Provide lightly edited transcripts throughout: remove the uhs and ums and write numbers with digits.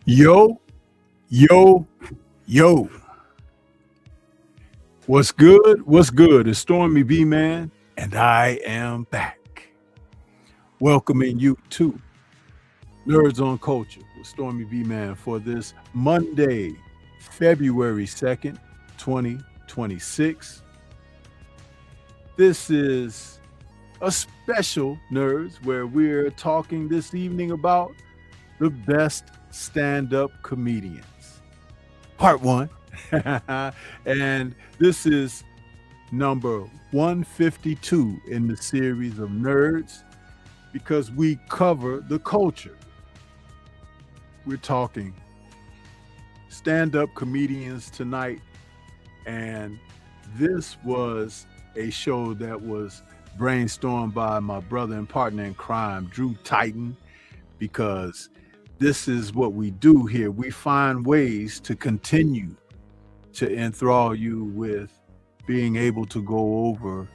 Yo, yo, yo. What's good? What's good? It's Stormy B Man, and I am back. Welcoming you to Nerds on Culture with Stormy B Man for this Monday, February 2nd, 2026. This is a special Nerds where we're talking this evening about the best stand-up comedians. Part 1. And this is number 152 in the series of Nerds because we cover the culture. We're talking stand-up comedians tonight, and this was a show that was brainstormed by my brother and partner in crime, Drew Titan, because this is what we do here. We find ways to continue to enthrall you with being able to go over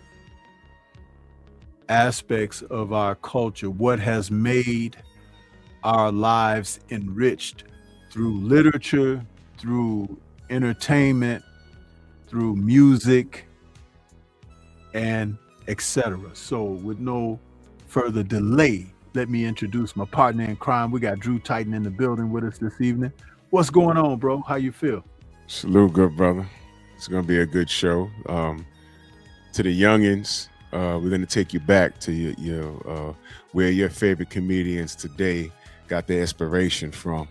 aspects of our culture, what has made our lives enriched through literature, through entertainment, through music, and etc. So with no further delay, let me introduce my partner in crime. We got Drew Titan in the building with us this evening. What's going on, bro? How you feel? Salute, good brother. It's going to be a good show. To the youngins, we're going to take you back to where your favorite comedians today got their inspiration from.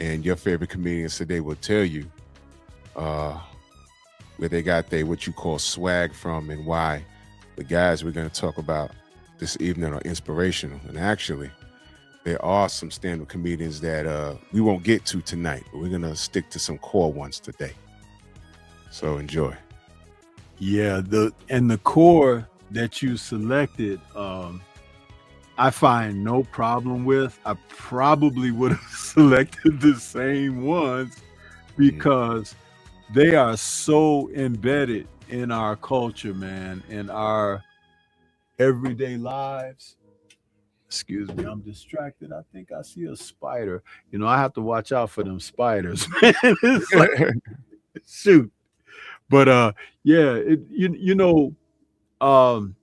And your favorite comedians today will tell you where they got their what you call swag from and why the guys we're going to talk about this evening are inspirational. And actually, there are some stand-up comedians that we won't get to tonight, but we're going to stick to some core ones today. So enjoy. Yeah, the core that you selected, I find no problem with. I probably would have selected the same ones because they are so embedded in our culture, man, in our everyday lives. Excuse me, I'm distracted. I think I see a spider. I have to watch out for them spiders, man. It's like, shoot. But yeah, um,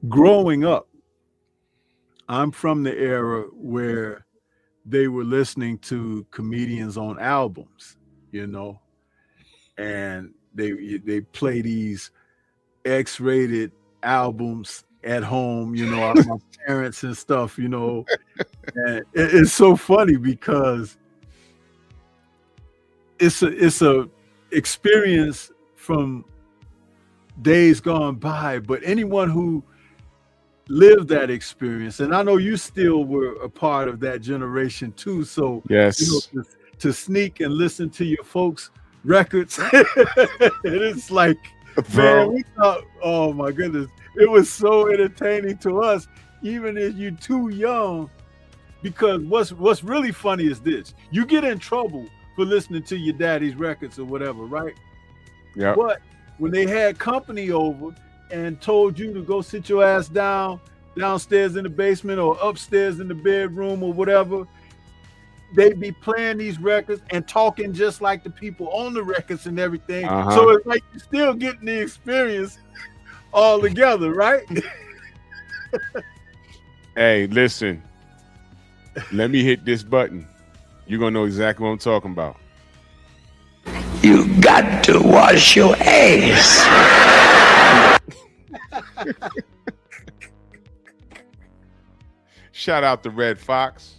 growing up, I'm from the era where they were listening to comedians on albums, and they play these X-rated albums at home, my parents and stuff, and it's so funny because it's a experience from days gone by, but anyone who lived that experience, and I know you still were a part of that generation too, so Yes. to sneak and listen to your folks' records, it's like, Bro. man, we thought, oh my goodness, it was so entertaining to us, even if you're too young. Because what's really funny is this: you get in trouble for listening to your daddy's records or whatever, right? Yeah. But when they had company over and told you to go sit your ass downstairs in the basement or upstairs in the bedroom or whatever, they'd be playing these records and talking just like the people on the records and everything. So it's like you're still getting the experience all together, right? Hey, listen. Let me hit this button. You're gonna know exactly what I'm talking about. You got to wash your ass. Shout out to Red Fox.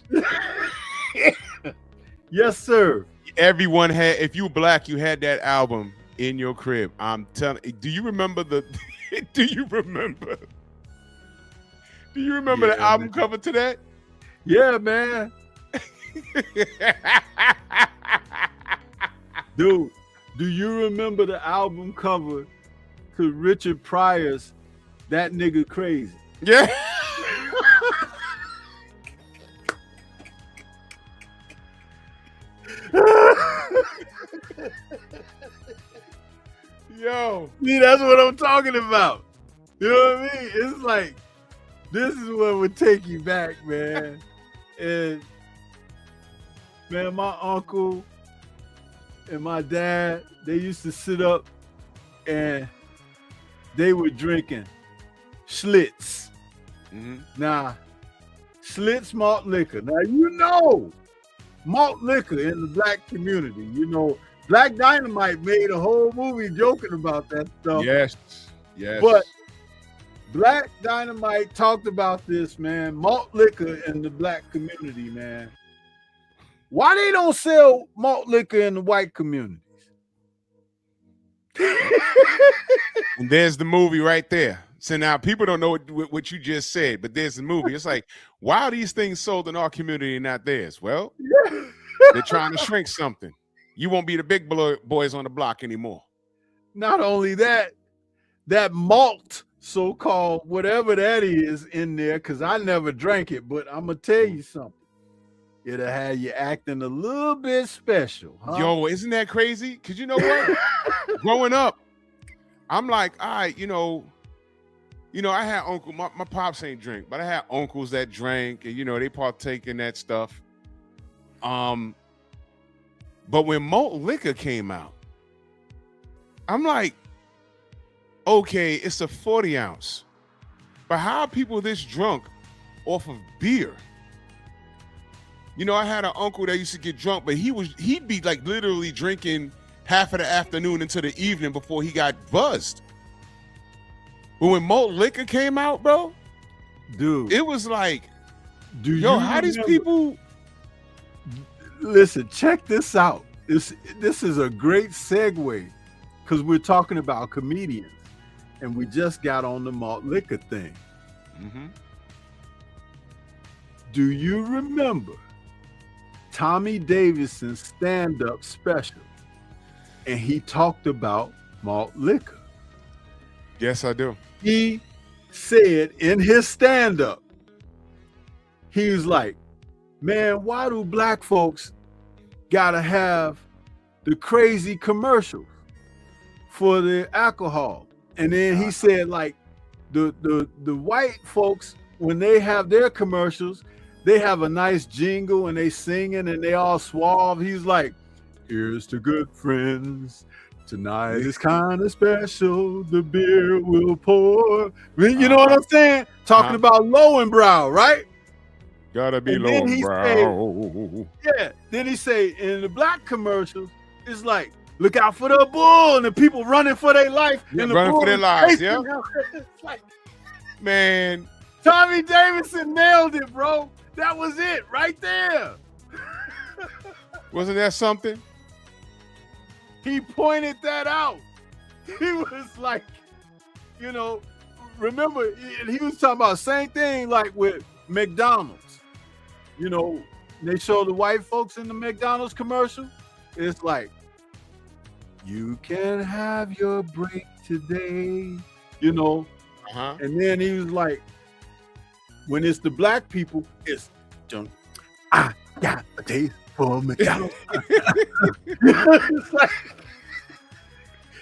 Yes, sir. Everyone had, if you were black, you had that album in your crib. I'm telling. Do you remember the? Do you remember the album cover to that? Yeah, man. Dude, do you remember the album cover to Richard Pryor's That Nigga Crazy? Yeah. Yo. See, that's what I'm talking about. You know what I mean? It's like, this is what would take you back, man. And man, my uncle and my dad, they used to sit up and they were drinking Schlitz. Now, Schlitz malt liquor. Now, malt liquor in the black community. Black Dynamite made a whole movie joking about that stuff. Yes. But Black Dynamite talked about this, man. Malt liquor in the black community, man. Why they don't sell malt liquor in the white communities? And there's the movie right there. So now people don't know what you just said, but there's the movie. It's like, why are these things sold in our community and not theirs? Well, they're trying to shrink something. You won't be the big boys on the block anymore. Not only that malt, so-called whatever that is in there, because I never drank it, but I'm going to tell you something. It'll have you acting a little bit special. Huh? Yo, isn't that crazy? Because you know what? Growing up, I'm like, all right, I had uncle, my pops ain't drink, but I had uncles that drank and, they partake in that stuff. But when malt liquor came out, I'm like, okay, it's a 40 ounce, but how are people this drunk off of beer? I had an uncle that used to get drunk, but he'd be like literally drinking half of the afternoon into the evening before he got buzzed. But when malt liquor came out, bro, dude, it was like, how these people? Listen, check this out. This is a great segue because we're talking about comedians, and we just got on the malt liquor thing. Do you remember Tommy Davidson's stand-up special? And he talked about malt liquor. Yes, I do. He said in his stand-up, he was like, man, why do black folks gotta have the crazy commercials for the alcohol? And then he said, like, the white folks, when they have their commercials, they have a nice jingle and they singing and they all suave. He's like, here's to good friends. Tonight is kind of special. The beer will pour. You know what I'm saying? Talking about low and brow, right? Gotta be And low then and he brow. Yeah. Then he say in the black commercials, it's like, look out for the bull, and the people running for their life. Yeah, and the running bull for their is lives, chasing yeah. them. It's like, Man, Tommy Davidson nailed it, bro. That was it right there. wasn't that something? He pointed that out. He was like, you know, remember, he was talking about the same thing like with McDonald's. You know, they show the white folks in the McDonald's commercial. It's like, you can have your break today, you know. And then he was like, when it's the black people, it's, I got a taste for McDonald's. It's like,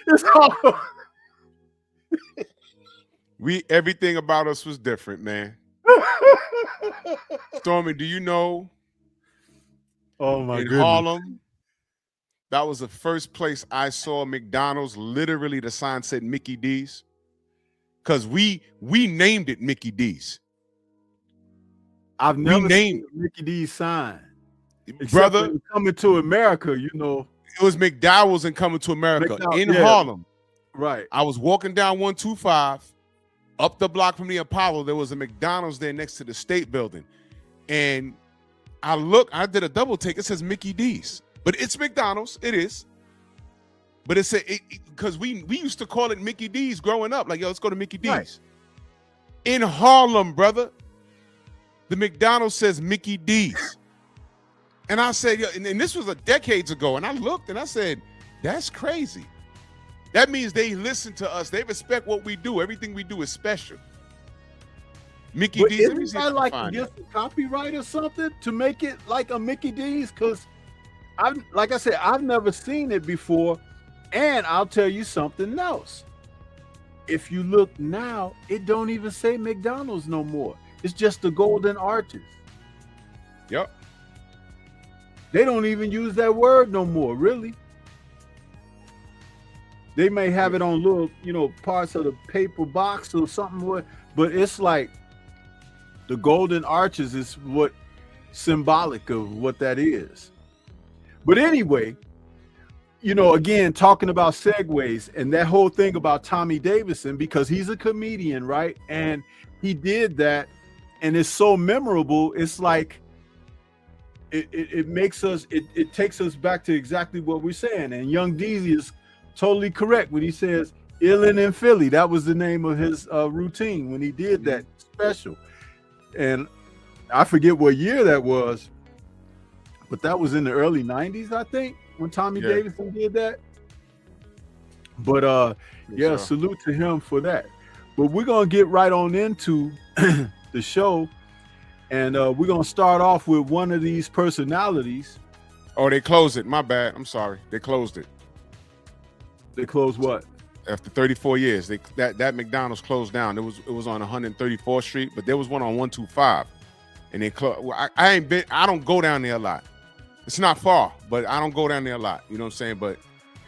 it's all. Everything about us was different, man. Stormy, do you know? Oh my in goodness. Harlem, that was the first place I saw McDonald's. Literally, the sign said Mickey D's, because we named it Mickey D's. I've never seen a Mickey D's sign, brother. Coming to America, you know. It was McDowell's and Coming to America in Harlem. Right. I was walking down 125, up the block from the Apollo. There was a McDonald's there next to the State Building, and I did a double take. It says Mickey D's, but it's McDonald's. It is, but it said because we used to call it Mickey D's growing up. Like, yo, let's go to Mickey D's. Right. In Harlem, brother. The McDonald's says Mickey D's. And I said, yo, and this was decades ago. And I looked and I said, that's crazy. That means they listen to us. They respect what we do. Everything we do is special. Mickey D's. Isn't that like against the copyright or something to make it like a Mickey D's? Because like I said, I've never seen it before. And I'll tell you something else. If you look now, it don't even say McDonald's no more. It's just the golden arches. Yep. They don't even use that word no more, really. They may have it on little, you know, parts of the paper box or something, but it's like the golden arches is what symbolic of what that is. But anyway, you know, again, talking about segues and that whole thing about Tommy Davidson, because he's a comedian, right? And he did that. And it's so memorable. It's like it makes us, it takes us back to exactly what we're saying. And Young Deezy is totally correct when he says Illin in Philly. That was the name of his routine when he did that special. And I forget what year that was, but that was in the early 90s, I think, when Tommy Davidson did that. But yeah, salute to him for that. But we're gonna get right on into the show, and we're gonna start off with one of these personalities. Oh, they closed it. My bad. I'm sorry. They closed it. They closed what? After 34 years, that McDonald's closed down. It was on 134th Street, but there was one on 125, and they closed. I don't go down there a lot. It's not far, but I don't go down there a lot. You know what I'm saying? But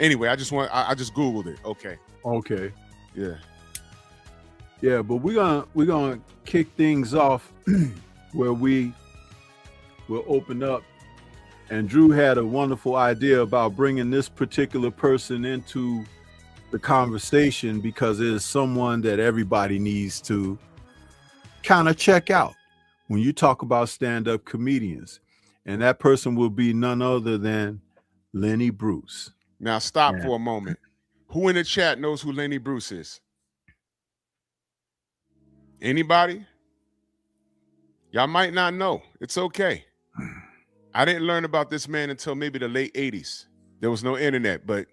anyway, I just Googled it. Okay. Yeah. Yeah, but we're gonna kick things off where we will open up. And Drew had a wonderful idea about bringing this particular person into the conversation because it is someone that everybody needs to kind of check out when you talk about stand-up comedians. And that person will be none other than Lenny Bruce. Now stop for a moment. Who in the chat knows who Lenny Bruce is? Anybody? Y'all might not know. It's okay. I didn't learn about this man until maybe the late 80s. There was no internet, but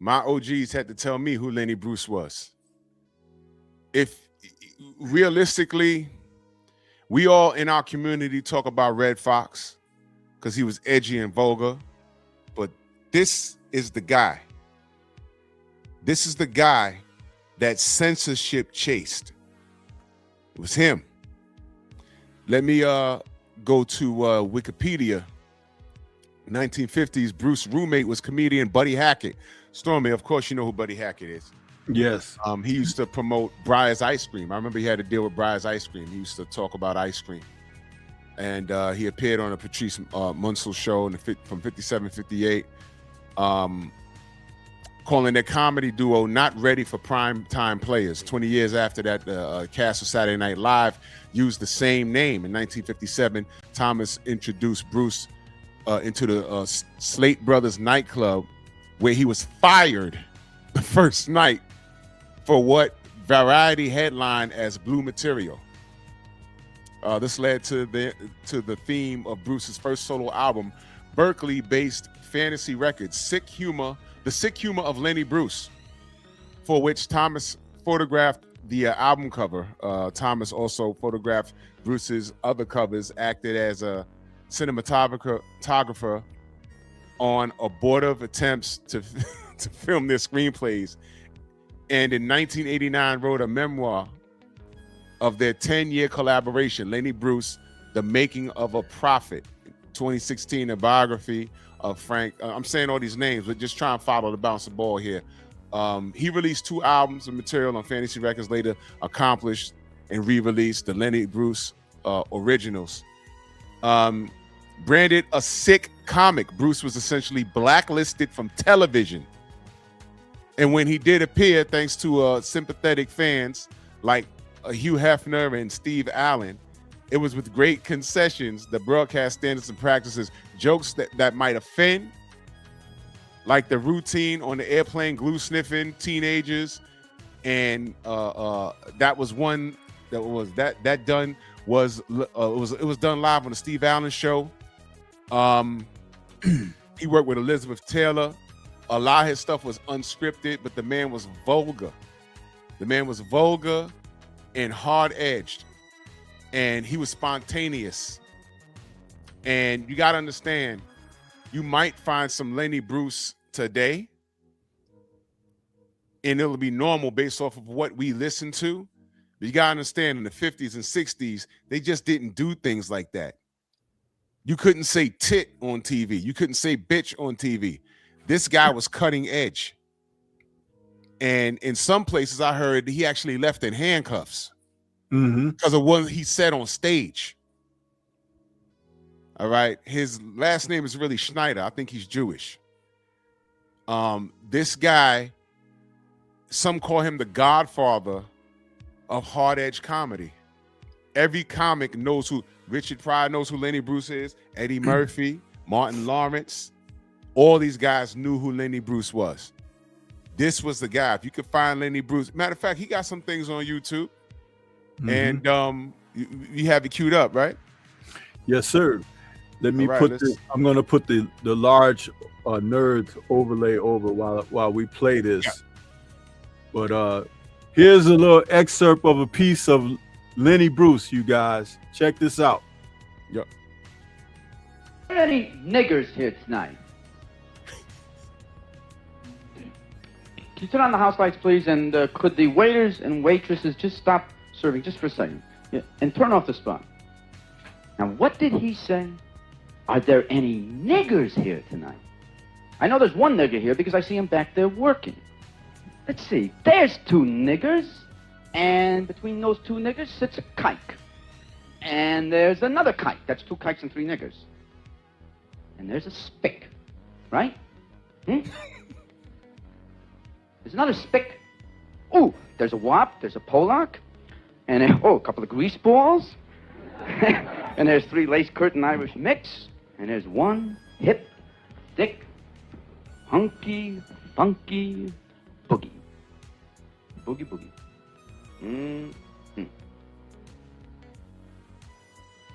my OGs had to tell me who Lenny Bruce was. If realistically, we all in our community talk about Red Fox because he was edgy and vulgar, but this is the guy. This is the guy that censorship chased. It was him. Let me go to Wikipedia. 1950s, Bruce's roommate was comedian Buddy Hackett. Stormy, of course, you know who Buddy Hackett is. Yes. He used to promote Breyer's ice cream. I remember he had to deal with Breyer's ice cream. He used to talk about ice cream. And he appeared on a Patrice Munsell show from 57, 58, calling their comedy duo not ready for prime time players. 20 years after that, cast of Saturday Night Live used the same name. In 1957, Thomas introduced Bruce into the Slate Brothers nightclub, where he was fired the first night for what Variety headlined as blue material. This led to the theme of Bruce's first solo album, Berkeley-based fantasy record, The Sick Humor of Lenny Bruce, for which Thomas photographed the album cover. Thomas also photographed Bruce's other covers, acted as a cinematographer on abortive attempts to film their screenplays, and in 1989 wrote a memoir of their 10-year collaboration, Lenny Bruce, The Making of a Prophet. 2016, a biography of Frank. I'm saying all these names, but just try and follow the bouncer ball here. He released 2 albums of material on Fantasy Records, later accomplished and re-released the Lenny Bruce originals. Branded a sick comic, Bruce was essentially blacklisted from television. And when he did appear, thanks to sympathetic fans like Hugh Hefner and Steve Allen, it was with great concessions, the broadcast standards and practices, jokes that might offend, like the routine on the airplane glue sniffing teenagers, and that was one that was done was it was done live on the Steve Allen show. He worked with Elizabeth Taylor. A lot of his stuff was unscripted, but the man was vulgar. The man was vulgar and hard-edged, and he was spontaneous. And you got to understand, you might find some Lenny Bruce today, and it'll be normal based off of what we listen to. But you got to understand, in the 50s and 60s, they just didn't do things like that. You couldn't say tit on TV. You couldn't say bitch on TV. This guy was cutting edge. And in some places, I heard he actually left in handcuffs because of what he said on stage. All right. His last name is really Schneider. I think he's Jewish. This guy, some call him the godfather of hard edge comedy. Every comic knows who Richard Pryor knows who Lenny Bruce is, Eddie Murphy, Martin Lawrence. All these guys knew who Lenny Bruce was. This was the guy. If you could find Lenny Bruce, matter of fact, he got some things on YouTube, and you have it queued up, right? Yes, sir. Let me put this. I'm going to put the large nerds overlay over while we play this. Yeah. But here's a little excerpt of a piece of Lenny Bruce, you guys. Check this out. Yep. Are there any niggers here tonight? Can you turn on the house lights, please? And could the waiters and waitresses just stop serving just for a second? Yeah, and turn off the spot. Now, what did he say? Are there any niggers here tonight? I know there's one nigger here because I see him back there working. Let's see. There's 2 niggers. And between those 2 niggers sits a kike. And there's another kike. That's 2 kikes and 3 niggers. And there's a spick. Right? There's another spick. Ooh, there's a wop. There's a Polak. And a couple of grease balls. And there's 3 lace curtain Irish mix. And there's 1 hip, thick, hunky, funky boogie. Boogie, boogie.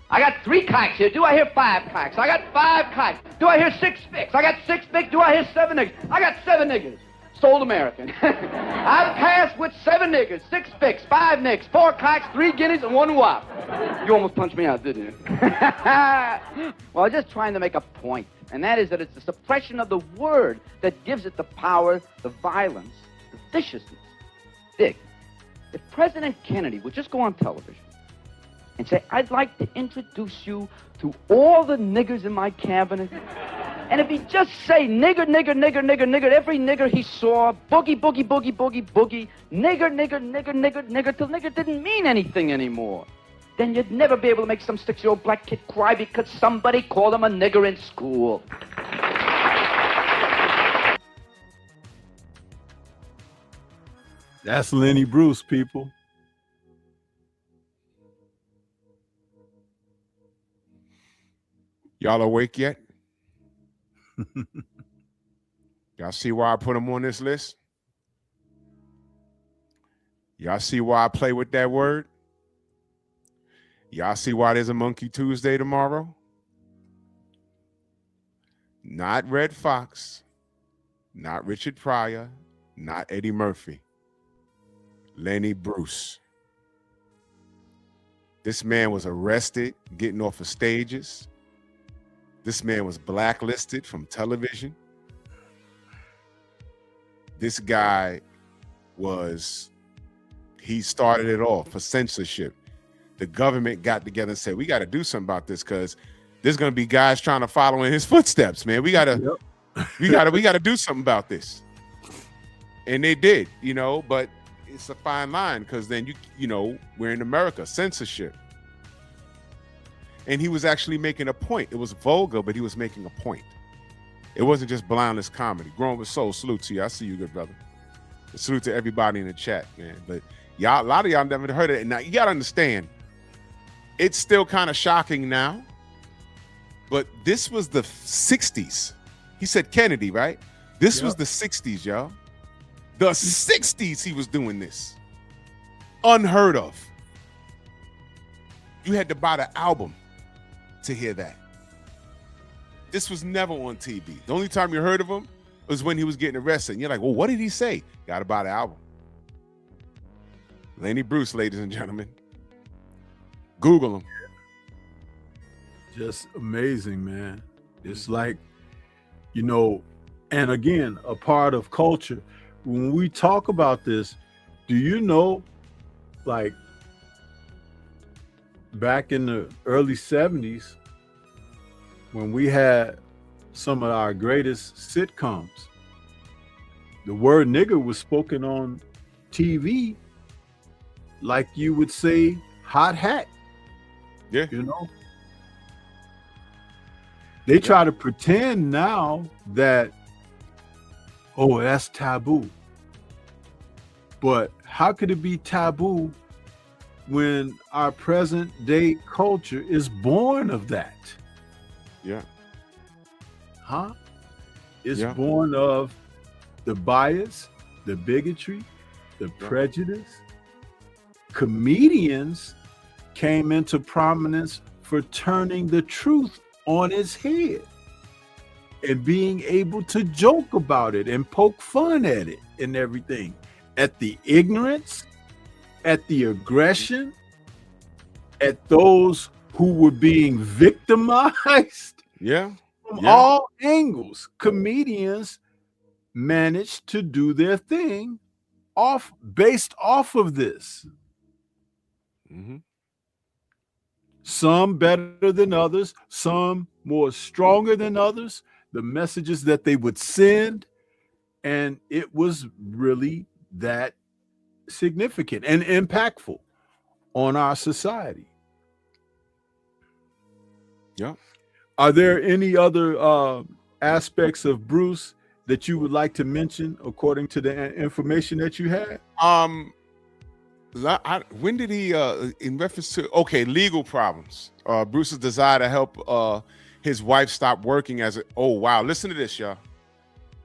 I got 3 kikes here. Do I hear 5 kikes? I got 5 kikes. Do I hear 6 spicks? I got 6 spicks. Do I hear 7 niggers? I got 7 niggers. Sold American. I've passed with 7 niggers, 6 spicks, 5 nicks, 4 kikes, 3 guineas, and 1 wop. You almost punched me out, didn't you? Well, I'm just trying to make a point, and that is that it's the suppression of the word that gives it the power, the violence, the viciousness. Dig. If President Kennedy would just go on television and say, I'd like to introduce you to all the niggers in my cabinet. And if he'd just say nigger, nigger, nigger, nigger, nigger, every nigger he saw, boogie, boogie, boogie, boogie, boogie, nigger, nigger, nigger, nigger, nigger, till nigger didn't mean anything anymore, then you'd never be able to make some 6-year-old black kid cry because somebody called him a nigger in school. That's Lenny Bruce, people. Y'all awake yet? Y'all see why I put him on this list? Y'all see why I play with that word? Y'all see why there's a Monkey Tuesday tomorrow? Not Red Fox, not Richard Pryor, not Eddie Murphy. Lenny Bruce. This man was arrested getting off of stages. This man was blacklisted from television. This guy he started it all for censorship. The government got together and said, we got to do something about this because there's going to be guys trying to follow in his footsteps, man. We got to do something about this. And they did, but it's a fine line because then we're in America, censorship. And he was actually making a point. It was vulgar, but he was making a point. It wasn't just blindless comedy. Growing with Soul, salute to you. I see you, good brother. Salute to everybody in the chat, man. But y'all, a lot of y'all never heard of it. Now you gotta understand, it's still kind of shocking now. But this was the 60s. He said Kennedy, right? This was the 60s, y'all. The 60s he was doing this. Unheard of. You had to buy the album to hear that. This was never on TV. The only time you heard of him was when he was getting arrested. And you're like, well, what did he say? Got to buy the album. Lenny Bruce, ladies and gentlemen. Google him. Just amazing, man. It's like, and again, a part of culture. When we talk about this, do you know, like, back in the early 70s, when we had some of our greatest sitcoms, the word nigger was spoken on TV like you would say hot hat. Yeah. They try to pretend now that, oh, that's taboo. But how could it be taboo when our present day culture is born of that? Yeah. Huh? It's born of the bias, the bigotry, the prejudice. Comedians came into prominence for turning the truth on its head and being able to joke about it and poke fun at it and everything, at the ignorance, at the aggression, at those who were being victimized. From all angles. Comedians managed to do their thing based off of this. Some better than others, some more stronger than others, the messages that they would send, and it was really that significant and impactful on our society. Are there any other aspects of Bruce that you would like to mention according to the information that you had? When did he, in reference to, legal problems, Bruce's desire to help his wife stop working listen to this, y'all.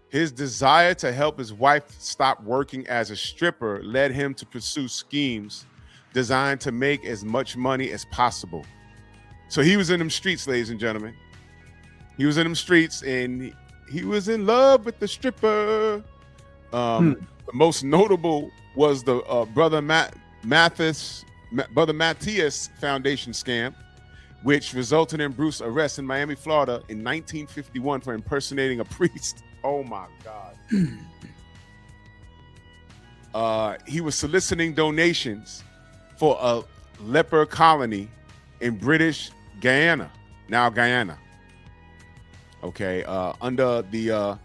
His desire to help his wife stop working as a stripper led him to pursue schemes designed to make as much money as possible. So he was in them streets, ladies and gentlemen. He was in them streets and he was in love with the stripper. The most notable was the Brother Matthias Foundation scam, which resulted in Bruce arrest in Miami, Florida in 1951 for impersonating a priest. Oh my God. He was soliciting donations for a leper colony in British Guyana, now Guyana. Okay, under the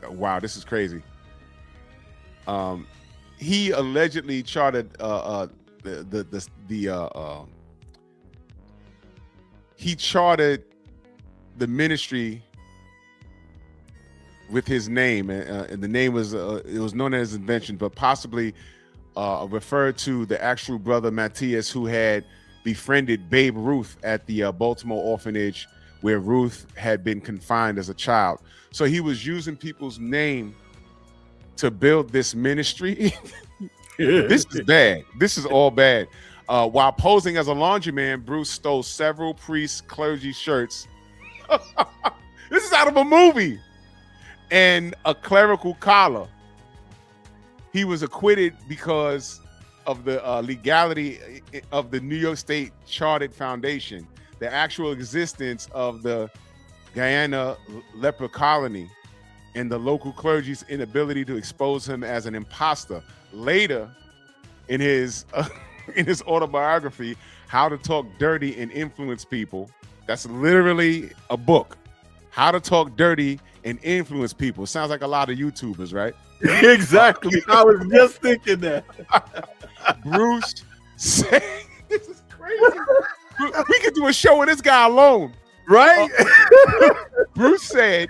wow, this is crazy. He allegedly charted he charted the ministry with his name, and the name was it was known as invention, but possibly referred to the actual brother Matthias, who had befriended Babe Ruth at the Baltimore orphanage where Ruth had been confined as a child. So he was using people's name to build this ministry. This is bad. This is all bad. While posing as a laundryman, Bruce stole several priests' clergy shirts. This is out of a movie. And a clerical collar. He was acquitted because of the legality of the New York State Chartered Foundation, the actual existence of the Guyana leper colony, and the local clergy's inability to expose him as an imposter. Later, in his autobiography, How to Talk Dirty and Influence People, that's literally a book. How to Talk Dirty and Influence People. Sounds like a lot of YouTubers, right? Exactly. I was just thinking that. Bruce said, this is crazy. We could do a show with this guy alone. Right? Bruce said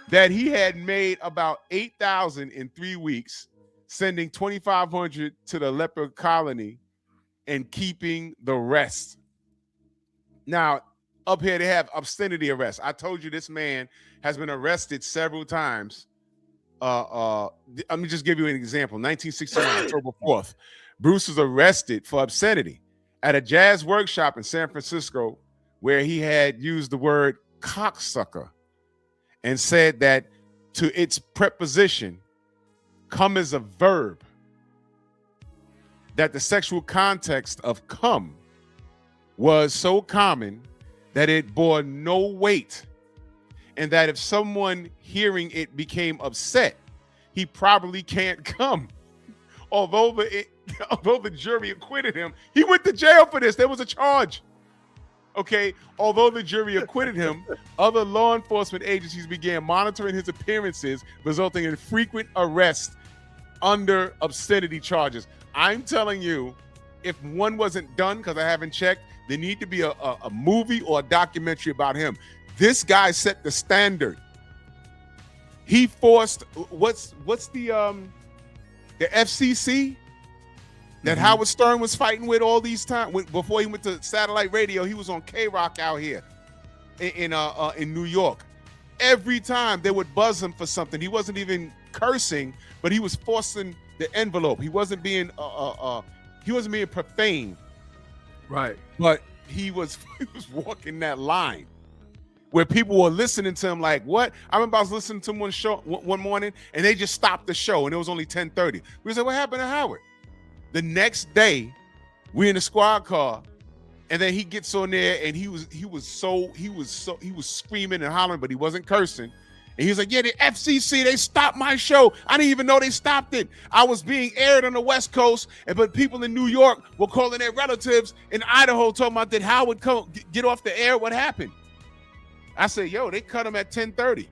that he had made about 8,000 in 3 weeks, sending 2,500 to the leper colony and keeping the rest. Now, up here they have obscenity arrest. I told you this man has been arrested several times. Let me just give you an example. 1961, October 4th, Bruce was arrested for obscenity at a jazz workshop in San Francisco, where he had used the word cocksucker and said that to its preposition, come as a verb, that the sexual context of come was so common that it bore no weight, and that if someone hearing it became upset, he probably can't come. Although the jury acquitted him, he went to jail for this. There was a charge. Okay, although the jury acquitted him, other law enforcement agencies began monitoring his appearances, resulting in frequent arrests under obscenity charges. I'm telling you, if one wasn't done, because I haven't checked, there need to be a movie or a documentary about him. This guy set the standard. He forced what's the FCC that Howard Stern was fighting with all these times before he went to satellite radio. He was on K-Rock out here in New York. Every time they would buzz him for something, he wasn't even cursing, but he was forcing the envelope. He wasn't being profane. Right. But he was walking that line where people were listening to him like, what? I remember I was listening to him one morning, and they just stopped the show, and it was only 10:30. We said, what happened to Howard? The next day, we're in the squad car, and then he gets on there, and he was screaming and hollering, but he wasn't cursing. And he was like, yeah, the FCC, they stopped my show. I didn't even know they stopped it. I was being aired on the West Coast, but people in New York were calling their relatives in Idaho, talking about, did Howard get off the air? What happened? I said, yo, they cut him at 10:30.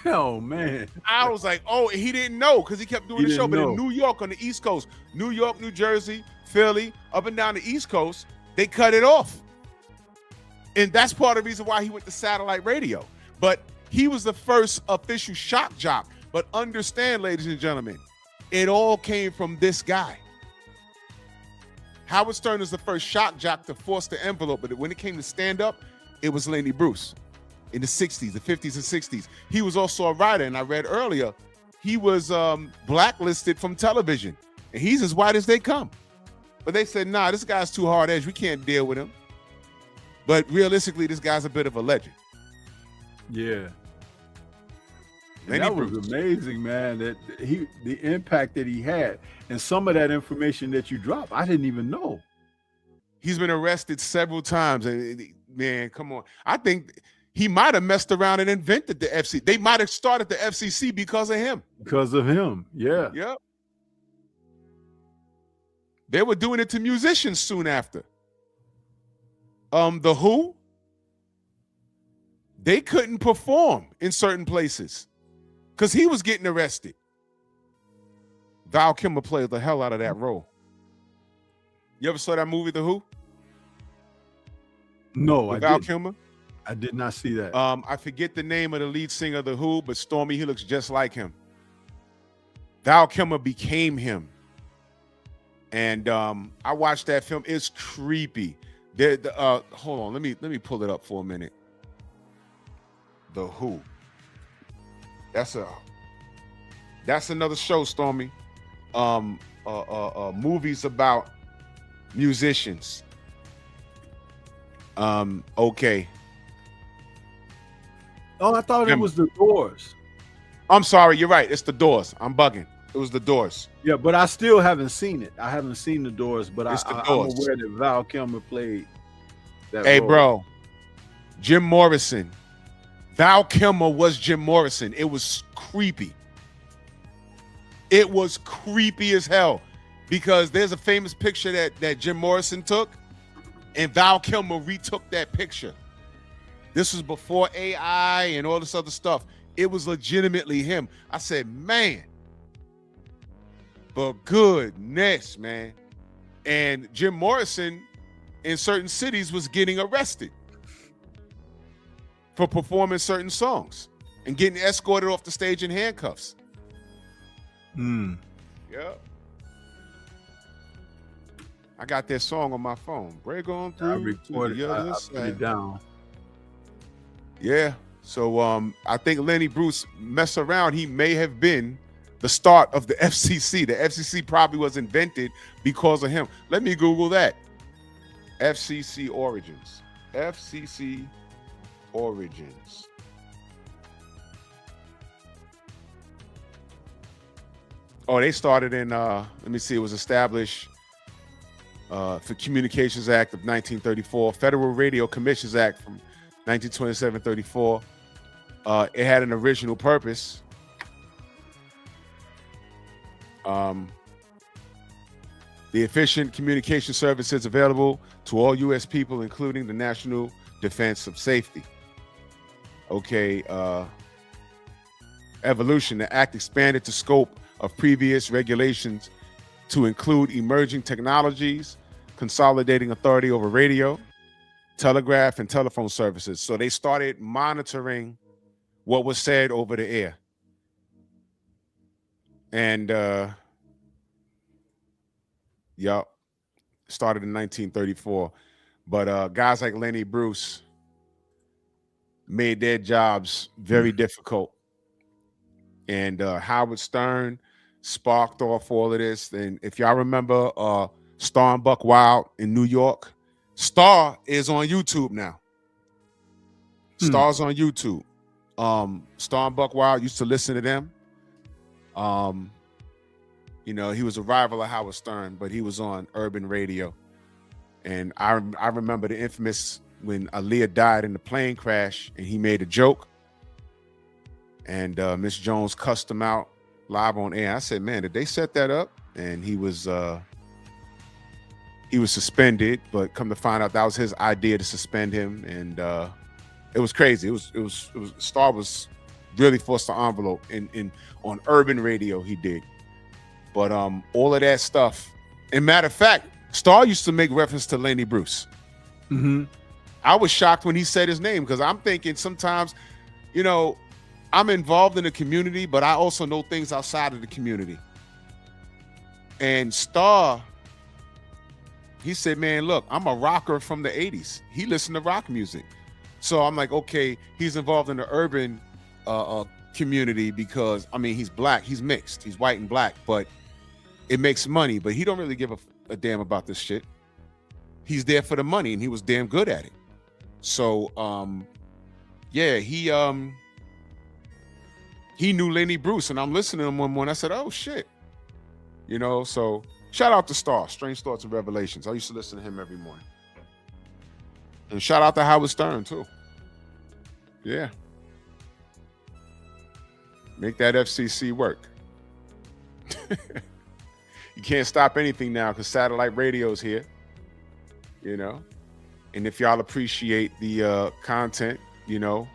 Oh, man. I was like, oh, he didn't know because he kept doing the show. But in New York, on the East Coast, New York, New Jersey, Philly, up and down the East Coast, they cut it off. And that's part of the reason why he went to satellite radio. But he was the first official shock jock. But understand, ladies and gentlemen, it all came from this guy. Howard Stern was the first shock jock to force the envelope. But when it came to stand up, it was Lenny Bruce. In the 60s, the 50s and 60s. He was also a writer, and I read earlier, he was blacklisted from television, and he's as white as they come. But they said, nah, this guy's too hard-edged. We can't deal with him. But realistically, this guy's a bit of a legend. Yeah. And that was amazing, man, that the impact that he had. And some of that information that you dropped, I didn't even know. He's been arrested several times. And man, come on. I think he might have messed around and invented the FCC. They might have started the FCC because of him. Because of him, yeah. Yep. They were doing it to musicians soon after. The Who, they couldn't perform in certain places because he was getting arrested. Val Kilmer played the hell out of that role. You ever saw that movie, The Who? No, With I Val didn't. Kilmer? I did not see that. I forget the name of the lead singer of The Who, but Stormy, he looks just like him. Val Kilmer became him. And I watched that film. It's creepy. Hold on, let me pull it up for a minute. The Who. That's another show, Stormy. Movies about musicians. Okay. Oh, I thought it was The Doors. I'm sorry, you're right. It's The Doors. I'm bugging. It was The Doors. Yeah, but I still haven't seen it. I haven't seen The Doors, but It's The I'm Doors. aware that Val Kilmer played that Hey, role. bro. Jim Morrison. Val Kilmer was Jim Morrison. It was creepy. It was creepy as hell because there's a famous picture that Jim Morrison took, and Val Kilmer retook that picture. This was before AI and all this other stuff. It was legitimately him. I said, man, but goodness, man. And Jim Morrison in certain cities was getting arrested for performing certain songs and getting escorted off the stage in handcuffs. Yeah. I got that song on my phone. Break on through. I recorded. I put it down. Yeah. So I think Lenny Bruce messed around. He may have been the start of the FCC. The FCC probably was invented because of him. Let me Google that. FCC origins. FCC origins. Oh, they started in, let me see, it was established for Communications Act of 1934, Federal Radio Commissions Act from 1927-34. It had an original purpose. The efficient communication services available to all U.S. people, including the national defense of safety. Okay, evolution. The act expanded the scope of previous regulations to include emerging technologies, consolidating authority over radio, telegraph, and telephone services. So they started monitoring what was said over the air. And yup, started in 1934. But guys like Lenny Bruce made their jobs very difficult. And Howard Stern sparked off all of this. And if y'all remember Star and Buck Wild in New York, Star is on YouTube now. Star's on YouTube. Star and Buck Wild used to listen to them. You know, he was a rival of Howard Stern, but he was on urban radio. And I remember the infamous when Aaliyah died in the plane crash and he made a joke. And Miss Jones cussed him out live on air. I said, man, did they set that up? And he was suspended, but come to find out that was his idea to suspend him. And it was crazy. It was Star was really forced the envelope in on urban radio he did. But all of that stuff. And matter of fact, Star used to make reference to Lenny Bruce. I was shocked when he said his name because I'm thinking sometimes, you know, I'm involved in the community, but I also know things outside of the community. And Star, he said, man, look, I'm a rocker from the 80s. He listened to rock music. So I'm like, okay, he's involved in the urban community because, I mean, he's black, he's mixed, he's white and black, but it makes money, but he don't really give a damn about this shit. He's there for the money and he was damn good at it. So, yeah, he knew Lenny Bruce and I'm listening to him one morning. I said, oh shit. You know, so shout out to Star, Strange Thoughts and Revelations. I used to listen to him every morning. And shout out to Howard Stern too. Yeah. Make that FCC work. You can't stop anything now because satellite radio's here. You know, And if y'all appreciate the content, you know,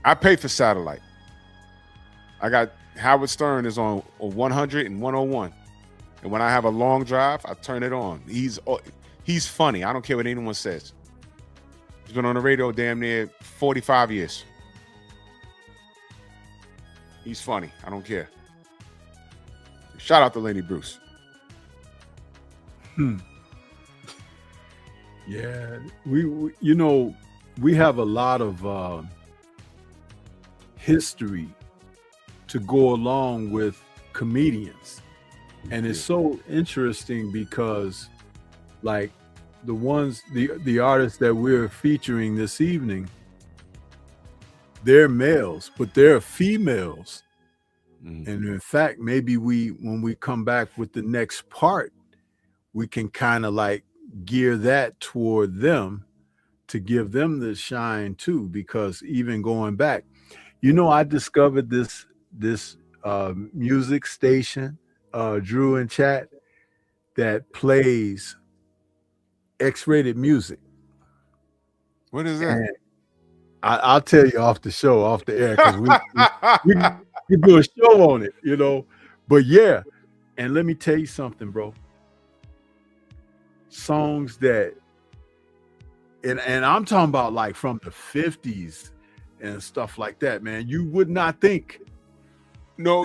I pay for satellite. I got Howard Stern is on 100 and 101. And when I have a long drive, I turn it on. He's funny. I don't care what anyone says. He's been on the radio damn near 45 years. He's funny. I don't care. Shout out to Lenny Bruce. Yeah, we you know, we have a lot of history to go along with comedians. And it's so interesting because like the artists that we're featuring this evening, they're males, but they're females. And in fact, maybe when we come back with the next part, we can kind of like gear that toward them to give them the shine too, because even going back, you know, I discovered this music station, Drew in chat, that plays X-rated music. What is that? And I'll tell you off the air, because we do a show on it, you know. But yeah, and let me tell you something, bro. Songs that, and I'm talking about like from the 50s and stuff like that, man. You would not think. No.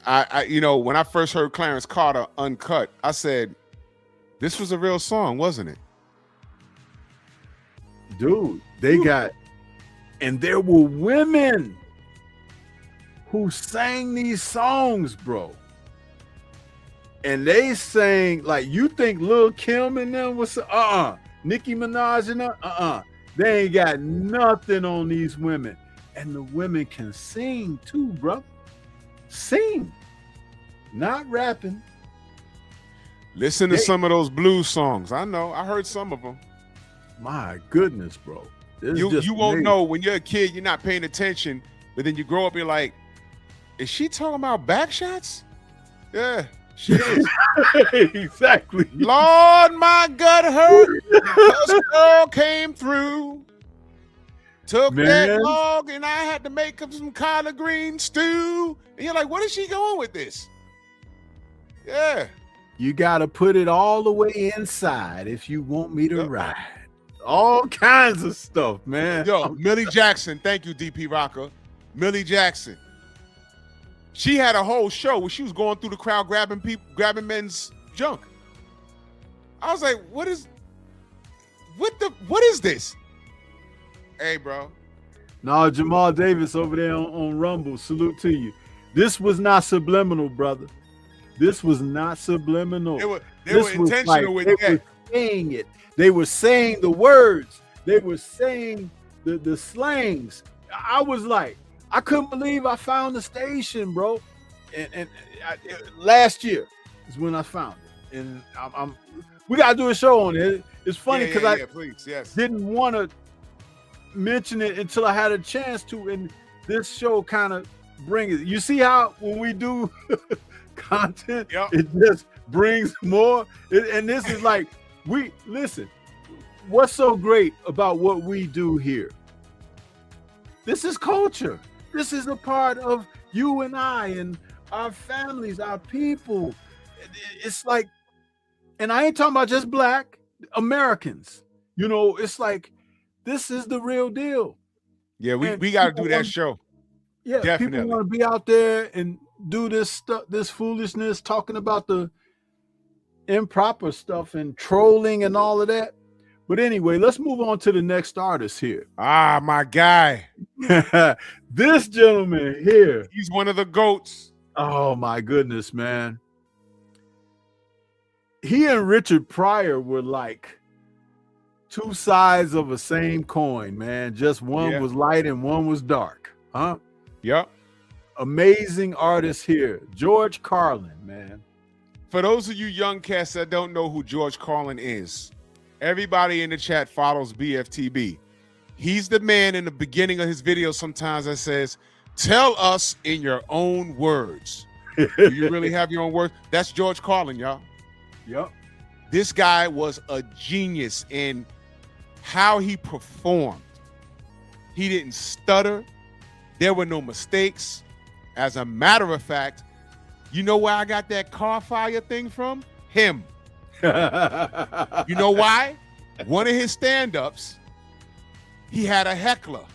I you know, when I first heard Clarence Carter Uncut, I said, this was a real song, wasn't it? Dude, they got, and there were women who sang these songs, bro. And they sang, like, you think Lil Kim and them was Nicki Minaj and them, they ain't got nothing on these women. And the women can sing too, bro. Sing, not rapping. Listen to some of those blues songs. I know, I heard some of them. My goodness, bro. You won't know when you're a kid, you're not paying attention, but then you grow up, you're like, is she talking about back shots? Yeah, she is. Exactly. Lord, my gut hurt. This girl came through, took that log, and I had to make up some collard green stew. And you're like, what is she going with this? Yeah. You got to put it all the way inside if you want me to ride. All kinds of stuff, man. Yo, Millie Jackson. Thank you, DP Rocker. Millie Jackson. She had a whole show where she was going through the crowd grabbing men's junk. I was like, what is this? Hey, bro. No, Jamal Davis over there on Rumble. Salute to you. This was not subliminal, brother. This was not subliminal. They were intentional with that. They were saying it. They were saying the words. They were saying the slangs. I was like, I couldn't believe I found the station, bro. And last year is when I found it. And we gotta do a show on it. It's funny because I didn't want to mention it until I had a chance to. And this show kind of brings it. You see how when we do content, it just brings more. And this is like, listen, what's so great about what we do here? This is culture. This is a part of you and I and our families, our people. It's like, and I ain't talking about just Black Americans. You know, it's like, this is the real deal. Yeah, we got to do that show. Yeah, definitely. People want to be out there and do this stuff, this foolishness, talking about the improper stuff and trolling and all of that. But anyway, let's move on to the next artist here. Ah, my guy. This gentleman here. He's one of the GOATs. Oh, my goodness, man. He and Richard Pryor were like two sides of a same coin, man. Just one was light and one was dark. Huh? Yep. Amazing artist here. George Carlin, man. For those of you young cats that don't know who George Carlin is, everybody in the chat follows BFTB. He's the man in the beginning of his video sometimes that says, tell us in your own words. Do you really have your own words? That's George Carlin, y'all. Yep. This guy was a genius in how he performed. He didn't stutter. There were no mistakes. As a matter of fact, you know where I got that car fire thing from? Him. You know why? One of his stand-ups, he had a heckler.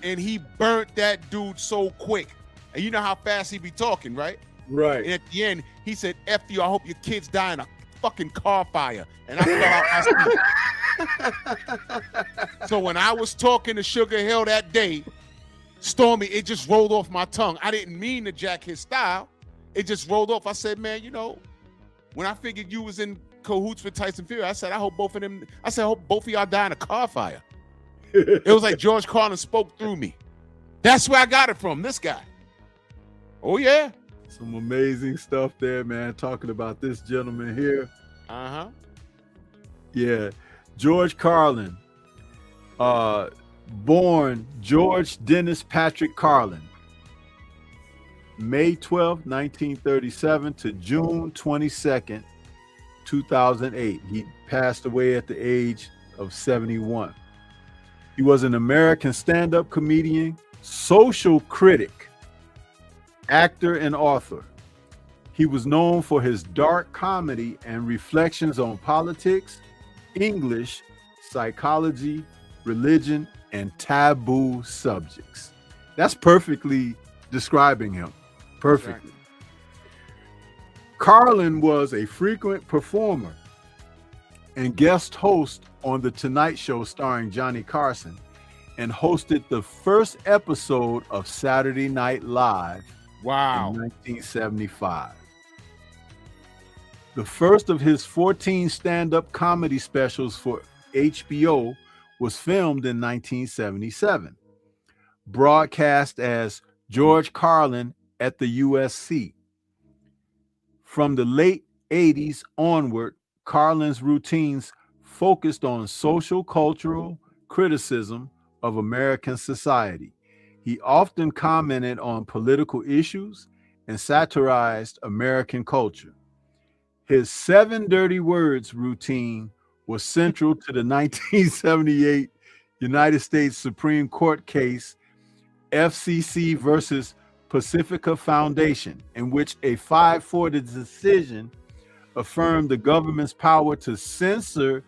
And he burnt that dude so quick. And you know how fast he be talking, right? Right. And at the end, he said, F you, I hope your kids die in a fucking car fire. And I fell out my seat. So when I was talking to Sugar Hill that day, Stormy, it just rolled off my tongue. I didn't mean to jack his style. It just rolled off. I said, man, you know, when I figured you was in cahoots with Tyson Fury, I said, I hope both of y'all die in a car fire. It was like George Carlin spoke through me. That's where I got it from, this guy. Oh, yeah. Some amazing stuff there, man, talking about this gentleman here. Uh-huh. Yeah. George Carlin, born George Dennis Patrick Carlin, May 12, 1937 to June 22nd, 2008. He passed away at the age of 71. He was an American stand-up comedian, social critic, actor, and author. He was known for his dark comedy and reflections on politics, English, psychology, religion, and taboo subjects. That's perfectly describing him. Perfectly. Exactly. Carlin was a frequent performer and guest host on The Tonight Show starring Johnny Carson, and hosted the first episode of Saturday Night Live in 1975. The first of his 14 stand-up comedy specials for HBO was filmed in 1977, broadcast as George Carlin at the USC. From the late 80s onward, Carlin's routines focused on social cultural criticism of American society. He often commented on political issues and satirized American culture. His 7 dirty words routine was central to the 1978 United States Supreme Court case FCC versus Pacifica Foundation, in which a 5-4 decision affirmed the government's power to censor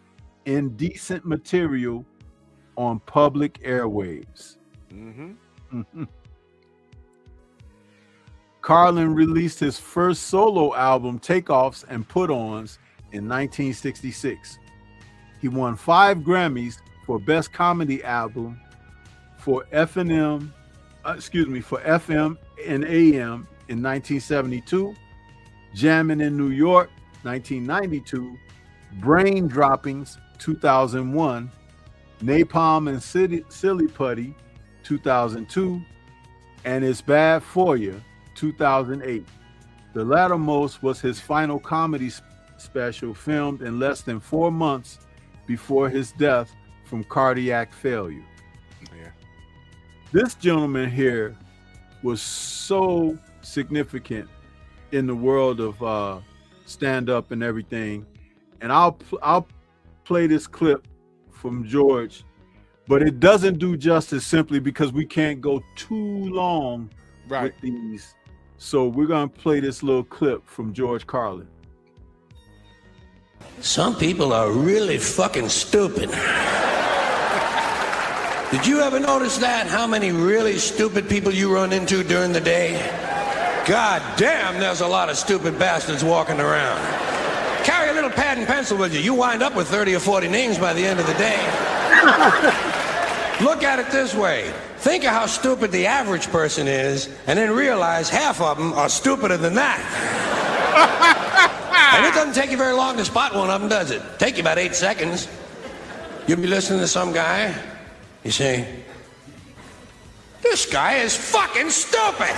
indecent material on public airwaves. Carlin released his first solo album, Takeoffs and Put-Ons, in 1966. He won 5 Grammys for Best Comedy Album for FM and AM in 1972, Jammin' in New York, 1992, Brain Droppings, 2001, Napalm and Silly Putty, 2002, and It's Bad For You, 2008. The lattermost was his final comedy special, filmed in less than 4 months before his death from cardiac failure. Yeah. This gentleman here was so significant in the world of stand-up and everything. And I'll play this clip from George, but it doesn't do justice simply because we can't go too long with these. So we're going to play this little clip from George Carlin. Some people are really fucking stupid. Did you ever notice that? How many really stupid people you run into during the day? God damn, there's a lot of stupid bastards walking around. Carry a little pad and pencil with you. You wind up with 30 or 40 names by the end of the day. Look at it this way. Think of how stupid the average person is, and then realize half of them are stupider than that. And it doesn't take you very long to spot one of them, does it? Take you about 8 seconds. You'll be listening to some guy. You say, this guy is fucking stupid.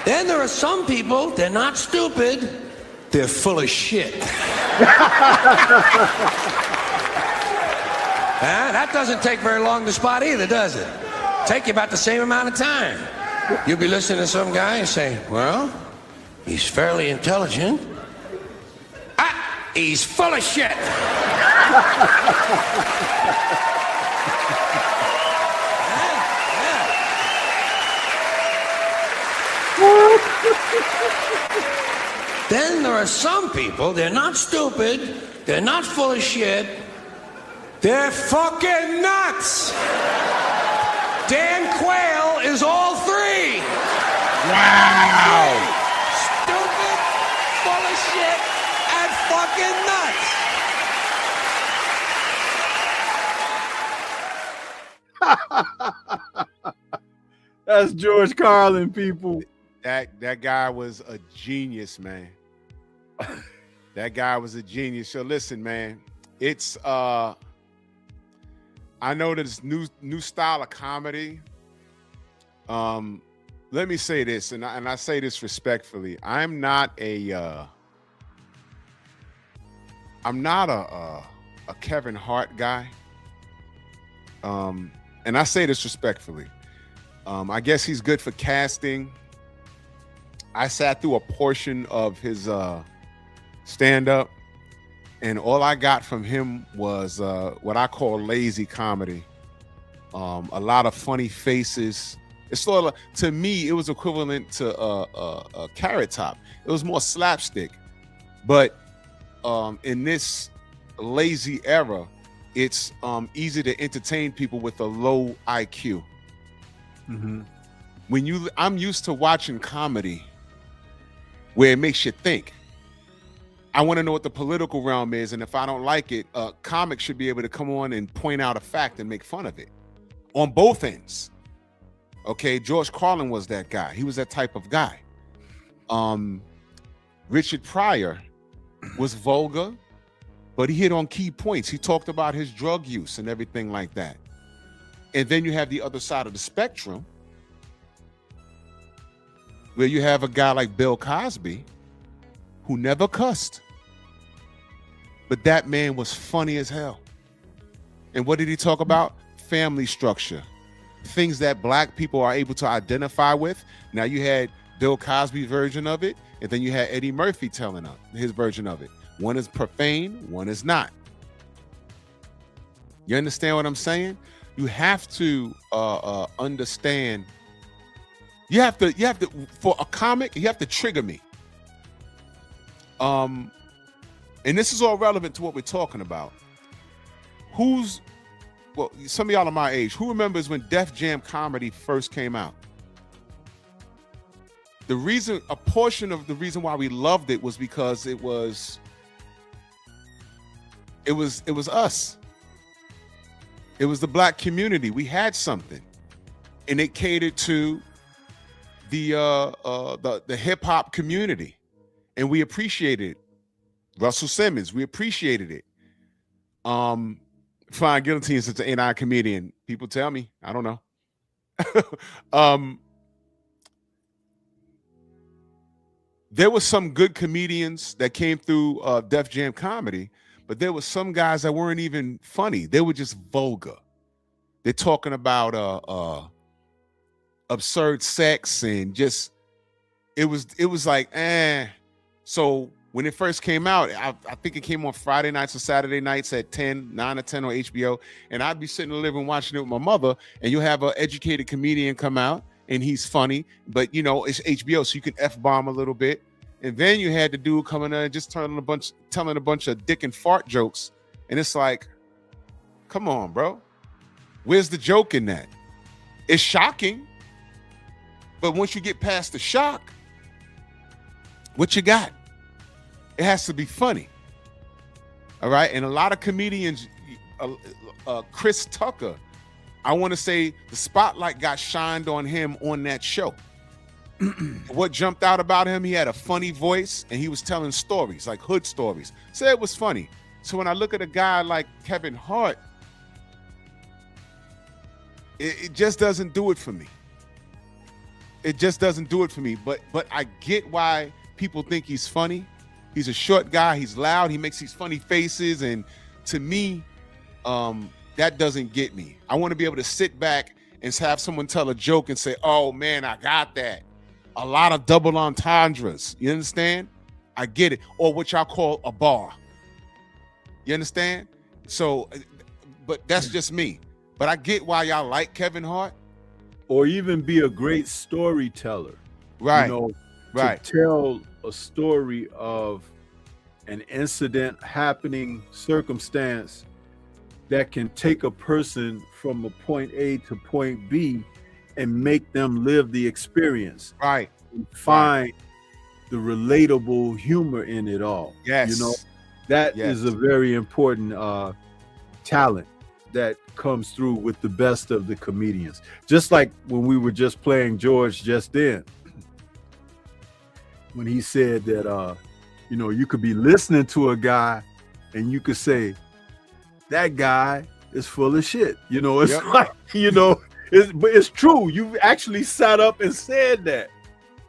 Then there are some people, they're not stupid, they're full of shit. That doesn't take very long to spot either, does it? Take you about the same amount of time. You'll be listening to some guy and say, well, he's fairly intelligent. Ah, he's full of shit. Then there are some people, they're not stupid, they're not full of shit, they're fucking nuts. Dan Quayle is all three. Wow. Stupid, full of shit, and fucking nuts. That's George Carlin, people. That guy was a genius, man. That guy was a genius. So listen, man, it's I know this new style of comedy. Let me say this, and I say this respectfully. I'm not a Kevin Hart guy. And I say this respectfully. I guess he's good for casting. I sat through a portion of his stand-up, and all I got from him was what I call lazy comedy. A lot of funny faces. It's sort of, to me, it was equivalent to a Carrot Top. It was more slapstick, but in this lazy era, it's easy to entertain people with a low IQ. Mm-hmm. I'm used to watching comedy where it makes you think. I want to know what the political realm is, and if I don't like it, a comic should be able to come on and point out a fact and make fun of it on both ends. Okay, George Carlin was that guy. He was that type of guy. Richard Pryor was vulgar, but he hit on key points. He talked about his drug use and everything like that. And then you have the other side of the spectrum, where you have a guy like Bill Cosby, who never cussed, but that man was funny as hell. And what did he talk about? Family structure, things that black people are able to identify with. Now you had Bill Cosby's version of it, and then you had Eddie Murphy telling his version of it. One is profane, one is not. You understand what I'm saying? You have to understand. You have to, for a comic, you have to trigger me. And this is all relevant to what we're talking about. Well, some of y'all are my age. Who remembers when Def Jam comedy first came out? A portion of the reason why we loved it was because it was us. It was the black community. We had something, and it catered to the hip hop community, and we appreciated it. Russell Simmons, we appreciated it. Fine Guillotine since an AI comedian. People tell me, I don't know. There were some good comedians that came through Def Jam comedy, but there were some guys that weren't even funny. They were just vulgar. They're talking about absurd sex and just it was like So when it first came out, I think it came on Friday nights or Saturday nights at 9 or 10 on HBO, and I'd be sitting in the living room watching it with my mother, and you'll have an educated comedian come out, and he's funny, but you know it's HBO, so you can F-bomb a little bit. And then you had the dude coming in and just telling a bunch of dick and fart jokes, and it's like, come on, bro, where's the joke in that? It's shocking, but once you get past the shock, what you got? It has to be funny. All right. And a lot of comedians, Chris Tucker, I want to say the spotlight got shined on him on that show. What jumped out about him, he had a funny voice and he was telling stories, like hood stories. So it was funny. So when I look at a guy like Kevin Hart, it just doesn't do it for me. It just doesn't do it for me. But I get why people think he's funny. He's a short guy. He's loud. He makes these funny faces. And to me, that doesn't get me. I want to be able to sit back and have someone tell a joke and say, oh man, I got that. A lot of double entendres. You understand? I get it. Or what y'all call a bar. You understand? So, but that's just me. But I get why y'all like Kevin Hart. Or even be a great storyteller. Right. You know, right. to tell a story of an incident, happening, circumstance that can take a person from a point A to point B and make them live the experience. Right. And find the relatable humor in it all. Yes. You know, that is a very important talent that comes through with the best of the comedians. Just like when we were just playing George just then, when he said that, you know, you could be listening to a guy and you could say, that guy is full of shit. You know, it's like, you know, but it's true. You've actually sat up and said that,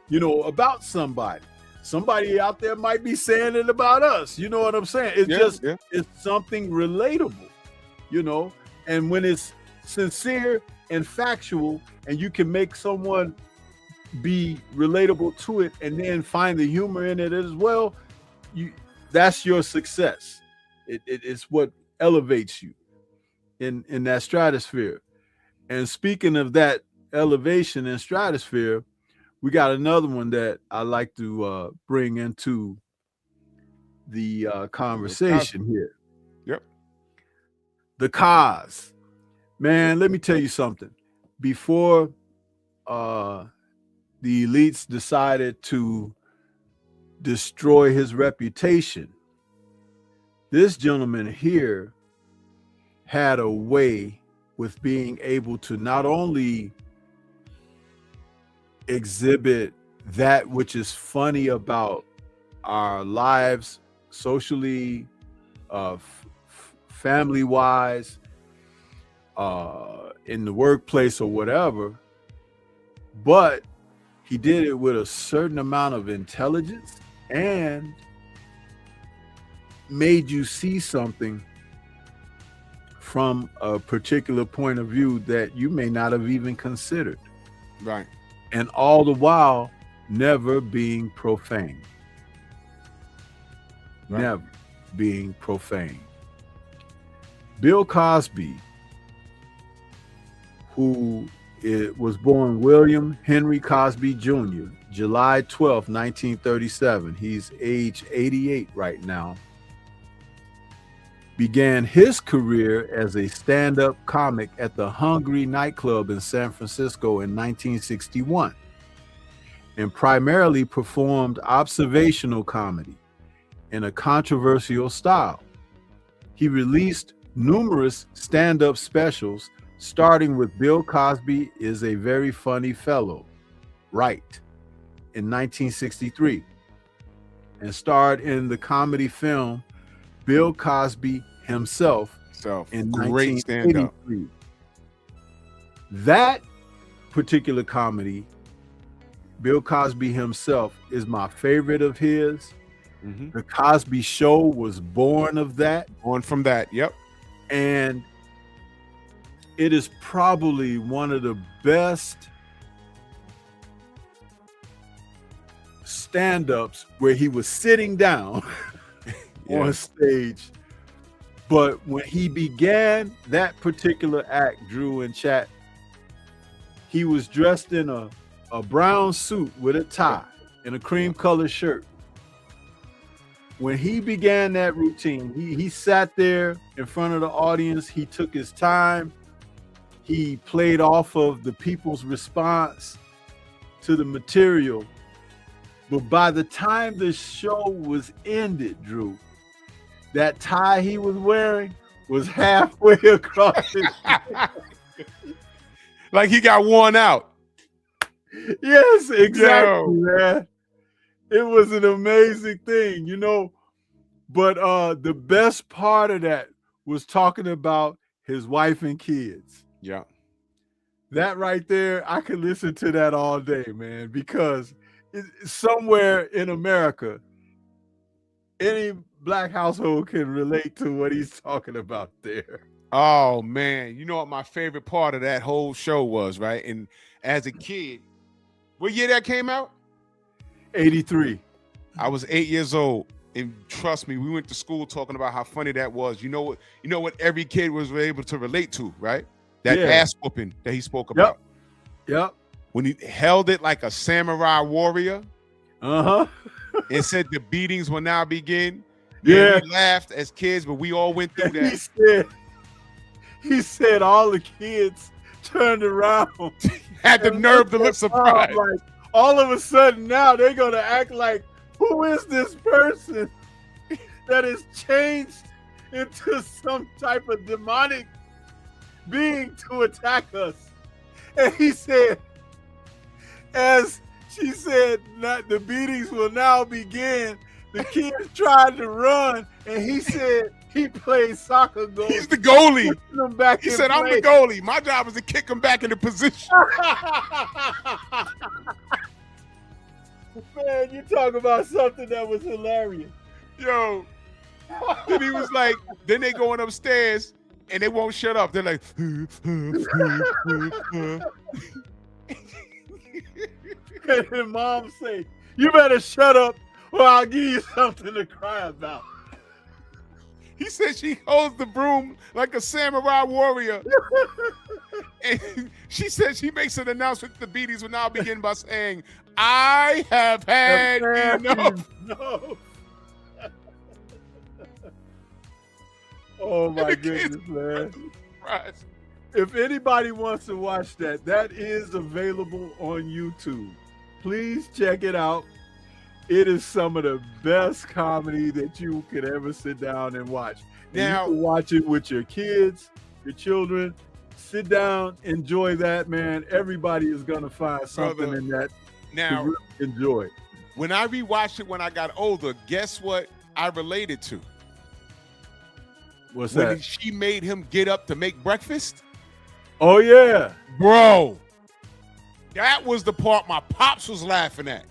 you know, about somebody. Somebody out there might be saying it about us. You know what I'm saying? It's it's something relatable, you know, and when it's sincere and factual and you can make someone be relatable to it and then find the humor in it as well, that's your success. It's what elevates you in that stratosphere. And speaking of that elevation and stratosphere, we got another one that I like to bring into the conversation here. Yep. The Cos. Man, let me tell you something. Before the elites decided to destroy his reputation, this gentleman here had a way with being able to not only exhibit that which is funny about our lives socially, family wise, in the workplace or whatever, but he did it with a certain amount of intelligence and made you see something from a particular point of view that you may not have even considered. Right. And all the while, never being profane. Right. Never being profane. Bill Cosby, who was born William Henry Cosby Jr., July 12, 1937. He's age 88 right now. Began his career as a stand-up comic at the Hungry nightclub in San Francisco in 1961 and primarily performed observational comedy in a controversial style. He released numerous stand-up specials, starting with Bill Cosby is a Very Funny Fellow, Right, in 1963, and starred in the comedy film Bill Cosby Himself in great 1983. That particular comedy, Bill Cosby Himself, is my favorite of his. Mm-hmm. The Cosby Show was born of that. Born from that, yep. And it is probably one of the best stand-ups where he was sitting down on stage. But when he began that particular act, Drew and Chat, he was dressed in a brown suit with a tie and a cream colored shirt. When he began that routine, he sat there in front of the audience. He took his time. He played off of the people's response to the material. But by the time the show was ended, Drew, that tie he was wearing was halfway across his like he got worn out. Yes, exactly, man. It was an amazing thing, you know. But the best part of that was talking about his wife and kids. Yeah. That right there, I could listen to that all day, man, because somewhere in America, any black household can relate to what he's talking about there. Oh man, you know what my favorite part of that whole show was, right? And as a kid, what year that came out? 83. I was 8 years old, and trust me, we went to school talking about how funny that was. You know what? You know what every kid was able to relate to, right? That ass whooping that he spoke about. Yep. When he held it like a samurai warrior, Uh-huh. and said the beatings will now begin. Yeah. And we laughed as kids, but we all went through And that. he said all the kids turned around. Had the nerve to look surprised. Like, all of a sudden now they're gonna act like, who is this person that is changed into some type of demonic being to attack us? And he said, as she said, the beatings will now begin. The kids tried to run, and he said he played soccer goal. He's the goalie. He said, I'm the goalie. My job is to kick him back into position. Man, you talk about something that was hilarious. Yo. Then he was like, then they going upstairs, and they won't shut up. They're like, And mom say, you better shut up or I'll give you something to cry about. He said she holds the broom like a samurai warrior. And she said she makes an announcement the beatings will now begin by saying, I have had enough. Oh my goodness, man. If anybody wants to watch that, that is available on YouTube. Please check it out. It is some of the best comedy that you could ever sit down and watch. Now, you can watch it with your kids, your children. Sit down, enjoy that, man. Everybody is gonna find something in that now to really enjoy. When I rewatched it when I got older, guess what I related to? What's when that? She made him get up to make breakfast. Oh yeah, bro. That was the part my pops was laughing at.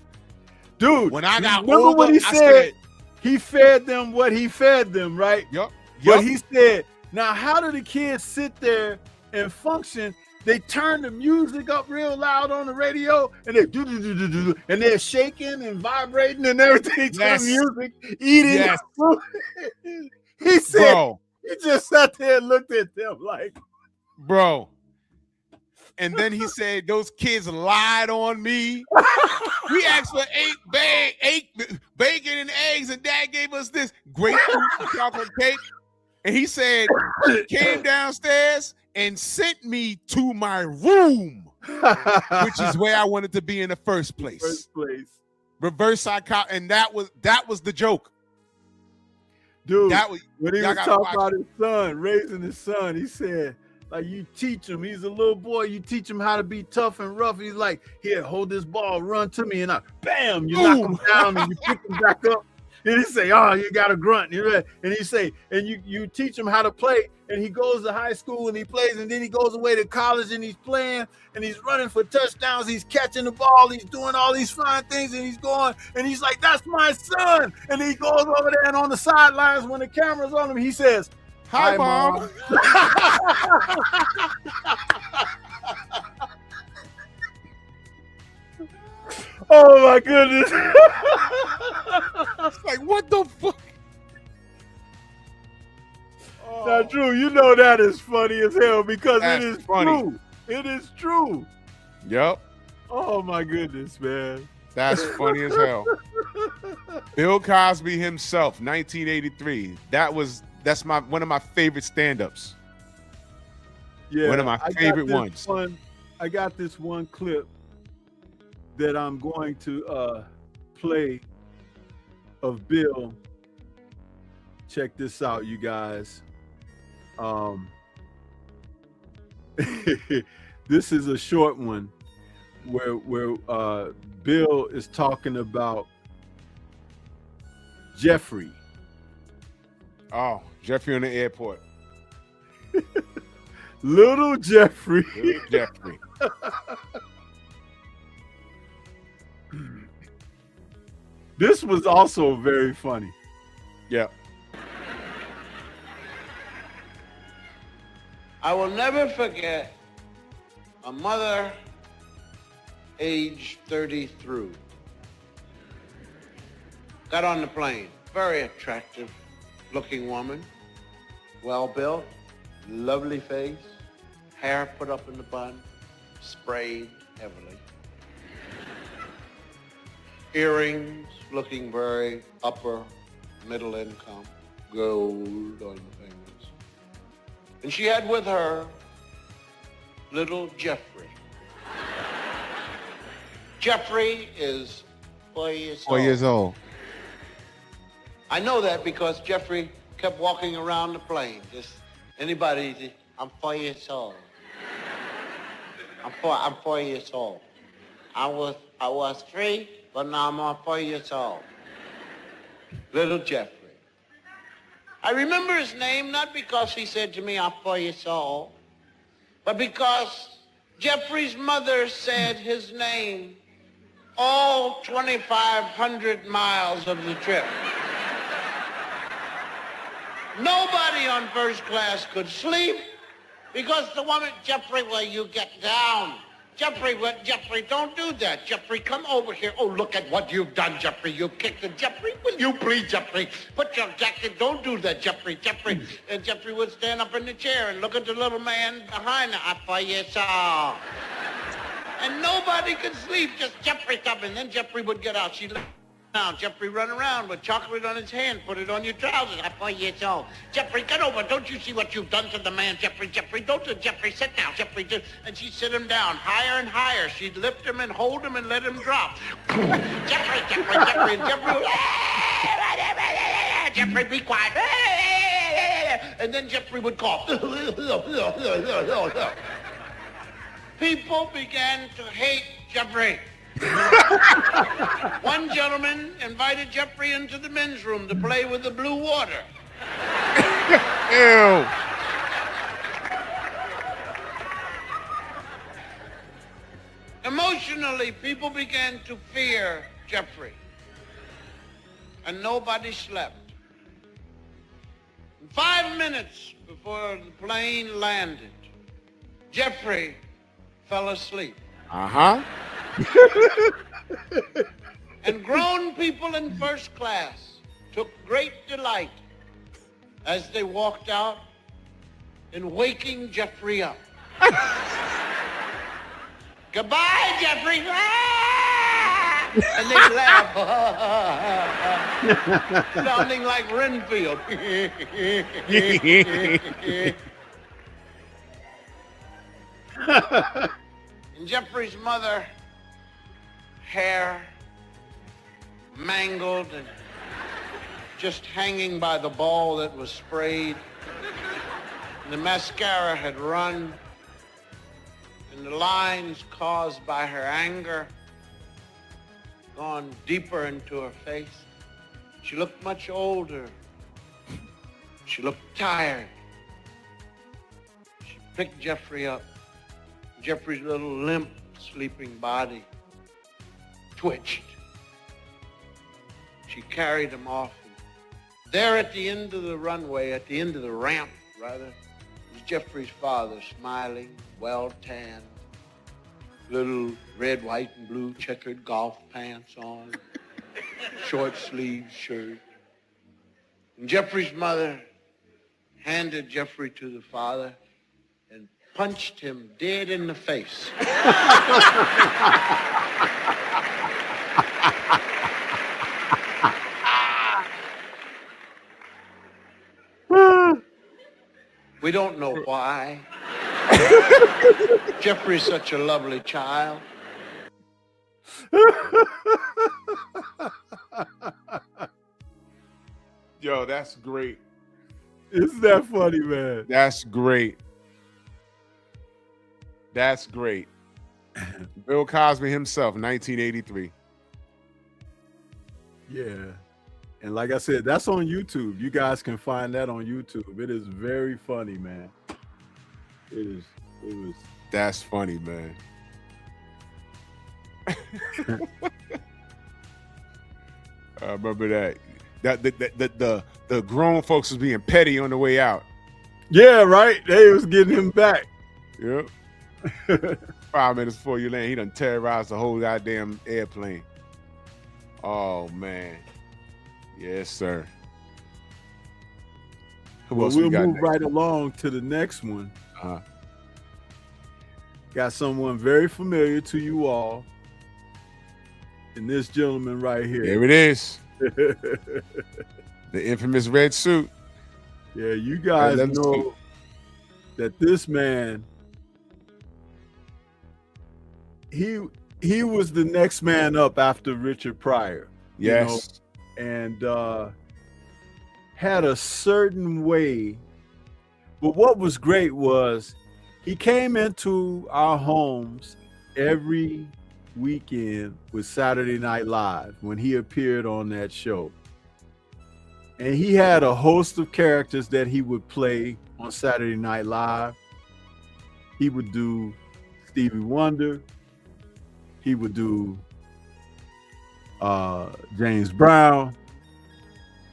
Dude, when I got remember older, what he said? He fed them what he fed them, right? Yep. But he said, now how do the kids sit there and function? They turn the music up real loud on the radio, and they do, and they're shaking and vibrating and everything to the music, eating. Yes. He said, bro, he just sat there and looked at them like, bro. And then he said, those kids lied on me. We asked for 8 bacon and eggs, and dad gave us this grapefruit and chocolate cake. And he said, he came downstairs and sent me to my room, which is where I wanted to be in the first place. Reverse psychology. And that was the joke. Dude, when he was talking about his son, raising his son, he said, like, you teach him. He's a little boy. You teach him how to be tough and rough. He's like, here, hold this ball, run to me, and bam, you knock him down and you pick him back up. And he say, oh, you got to grunt. And he say, and you teach him how to play. And he goes to high school and he plays, and then he goes away to college and he's playing and he's running for touchdowns. He's catching the ball. He's doing all these fine things, and he's going, and he's like, that's my son. And he goes over there, and on the sidelines when the camera's on him, he says, hi, Mom. Oh my goodness. It's like, what the fuck? Oh. Now, Drew, you know that is funny as hell because it is true. It is true. Yep. Oh my goodness, man. That's funny as hell. Bill Cosby himself, 1983. That's one of my favorite stand-ups. Yeah, one of my favorite ones. I got this one clip that I'm going to play of Bill. Check this out, you guys. This is a short one where Bill is talking about Jeffrey. Oh, Jeffrey on the airport. Little Jeffrey. Little Jeffrey. This was also very funny. Yeah. I will never forget a mother age 30 through. Got on the plane. Very attractive looking woman. Well-built, lovely face, hair put up in the bun, sprayed heavily. Earrings looking very upper middle income, gold on the fingers. And she had with her little Jeffrey. Jeffrey is 4 years old. 4 years old. I know that because Jeffrey kept walking around the plane. Just anybody, I'm 4 years old. I'm 4 years old. I was 3, but now I'm 4 years old. Little Jeffrey. I remember his name not because he said to me, I'm 4 years old, but because Jeffrey's mother said his name all 2,500 miles of the trip. Nobody on first class could sleep because the woman, Jeffrey, will you get down? Jeffrey, don't do that. Jeffrey, come over here. Oh, look at what you've done, Jeffrey. You kicked the Jeffrey. Will you please, Jeffrey? Put your jacket. Don't do that, Jeffrey. And Jeffrey would stand up in the chair and look at the little man behind her. I 4 years old. And nobody could sleep. Just Jeffrey come. And then Jeffrey would get out. She'd down. Jeffrey run around with chocolate on his hand. Put it on your trousers. I'm 4 years old. Jeffrey, get over. Don't you see what you've done to the man? Jeffrey, don't do Jeffrey. Sit down. Jeffrey, and she'd sit him down higher and higher. She'd lift him and hold him and let him drop. Jeffrey. And Jeffrey, be quiet. And then Jeffrey would cough. People began to hate Jeffrey. One gentleman invited Jeffrey into the men's room to play with the blue water. Ew. Emotionally, people began to fear Jeffrey, and nobody slept. 5 minutes before the plane landed, Jeffrey fell asleep. Uh-huh. And grown people in first class took great delight as they walked out in waking Jeffrey up. Goodbye, Jeffrey. And they laugh, sounding like Renfield. And Jeffrey's mother, hair mangled and just hanging by the ball that was sprayed. And the mascara had run, and the lines caused by her anger gone deeper into her face. She looked much older. She looked tired. She picked Jeffrey up. Jeffrey's little limp, sleeping body twitched. She carried him off. And there at the end of the runway, at the end of the ramp, rather, was Jeffrey's father, smiling, well-tanned, little red, white, and blue checkered golf pants on, short sleeved shirt. And Jeffrey's mother handed Jeffrey to the father and punched him dead in the face. We don't know why. Jeffrey's such a lovely child. Yo, that's great. Isn't that funny, man? That's great. That's great. Bill Cosby himself, 1983. Yeah. And like I said, that's on YouTube. You guys can find that on YouTube. It is very funny, man. It was. That's funny, man. I remember that. The grown folks was being petty on the way out. Yeah, right. They was getting him back. Yep. 5 minutes before you land, he done terrorized the whole goddamn airplane. Oh man. Yes, sir. Who Well, else we we'll got move next? right along to the next one. Uh-huh. Got someone very familiar to you all. And this gentleman right here. There it is. The infamous red suit. Yeah, you guys Let me see. know that this man, he was the next man up after Richard Pryor. Yes. And had a certain way. But what was great was he came into our homes every weekend with Saturday Night Live when he appeared on that show. And he had a host of characters that he would play on Saturday Night Live. He would do Stevie Wonder. He would do James Brown,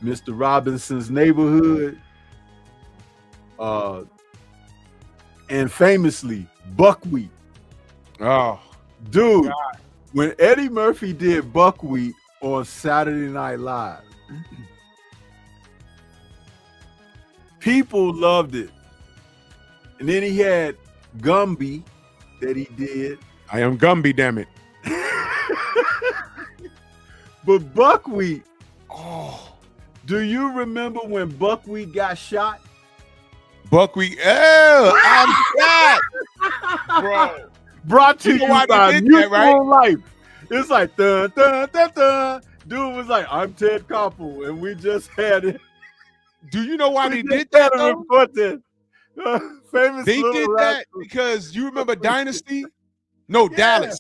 Mr. Robinson's Neighborhood, and famously Buckwheat. Oh, dude, when Eddie Murphy did Buckwheat on Saturday Night Live, people loved it. And then he had Gumby that he did. I am Gumby, damn it. But Buckwheat, do you remember when Buckwheat got shot? Buckwheat, I'm shot, bro. Brought to you by Mutual right? Life. It's like dun dun dun dun. Dude was like, "I'm Ted Koppel," and we just had it. Do you know why they did that? Famous. They did that because you remember Dynasty? No, Yeah.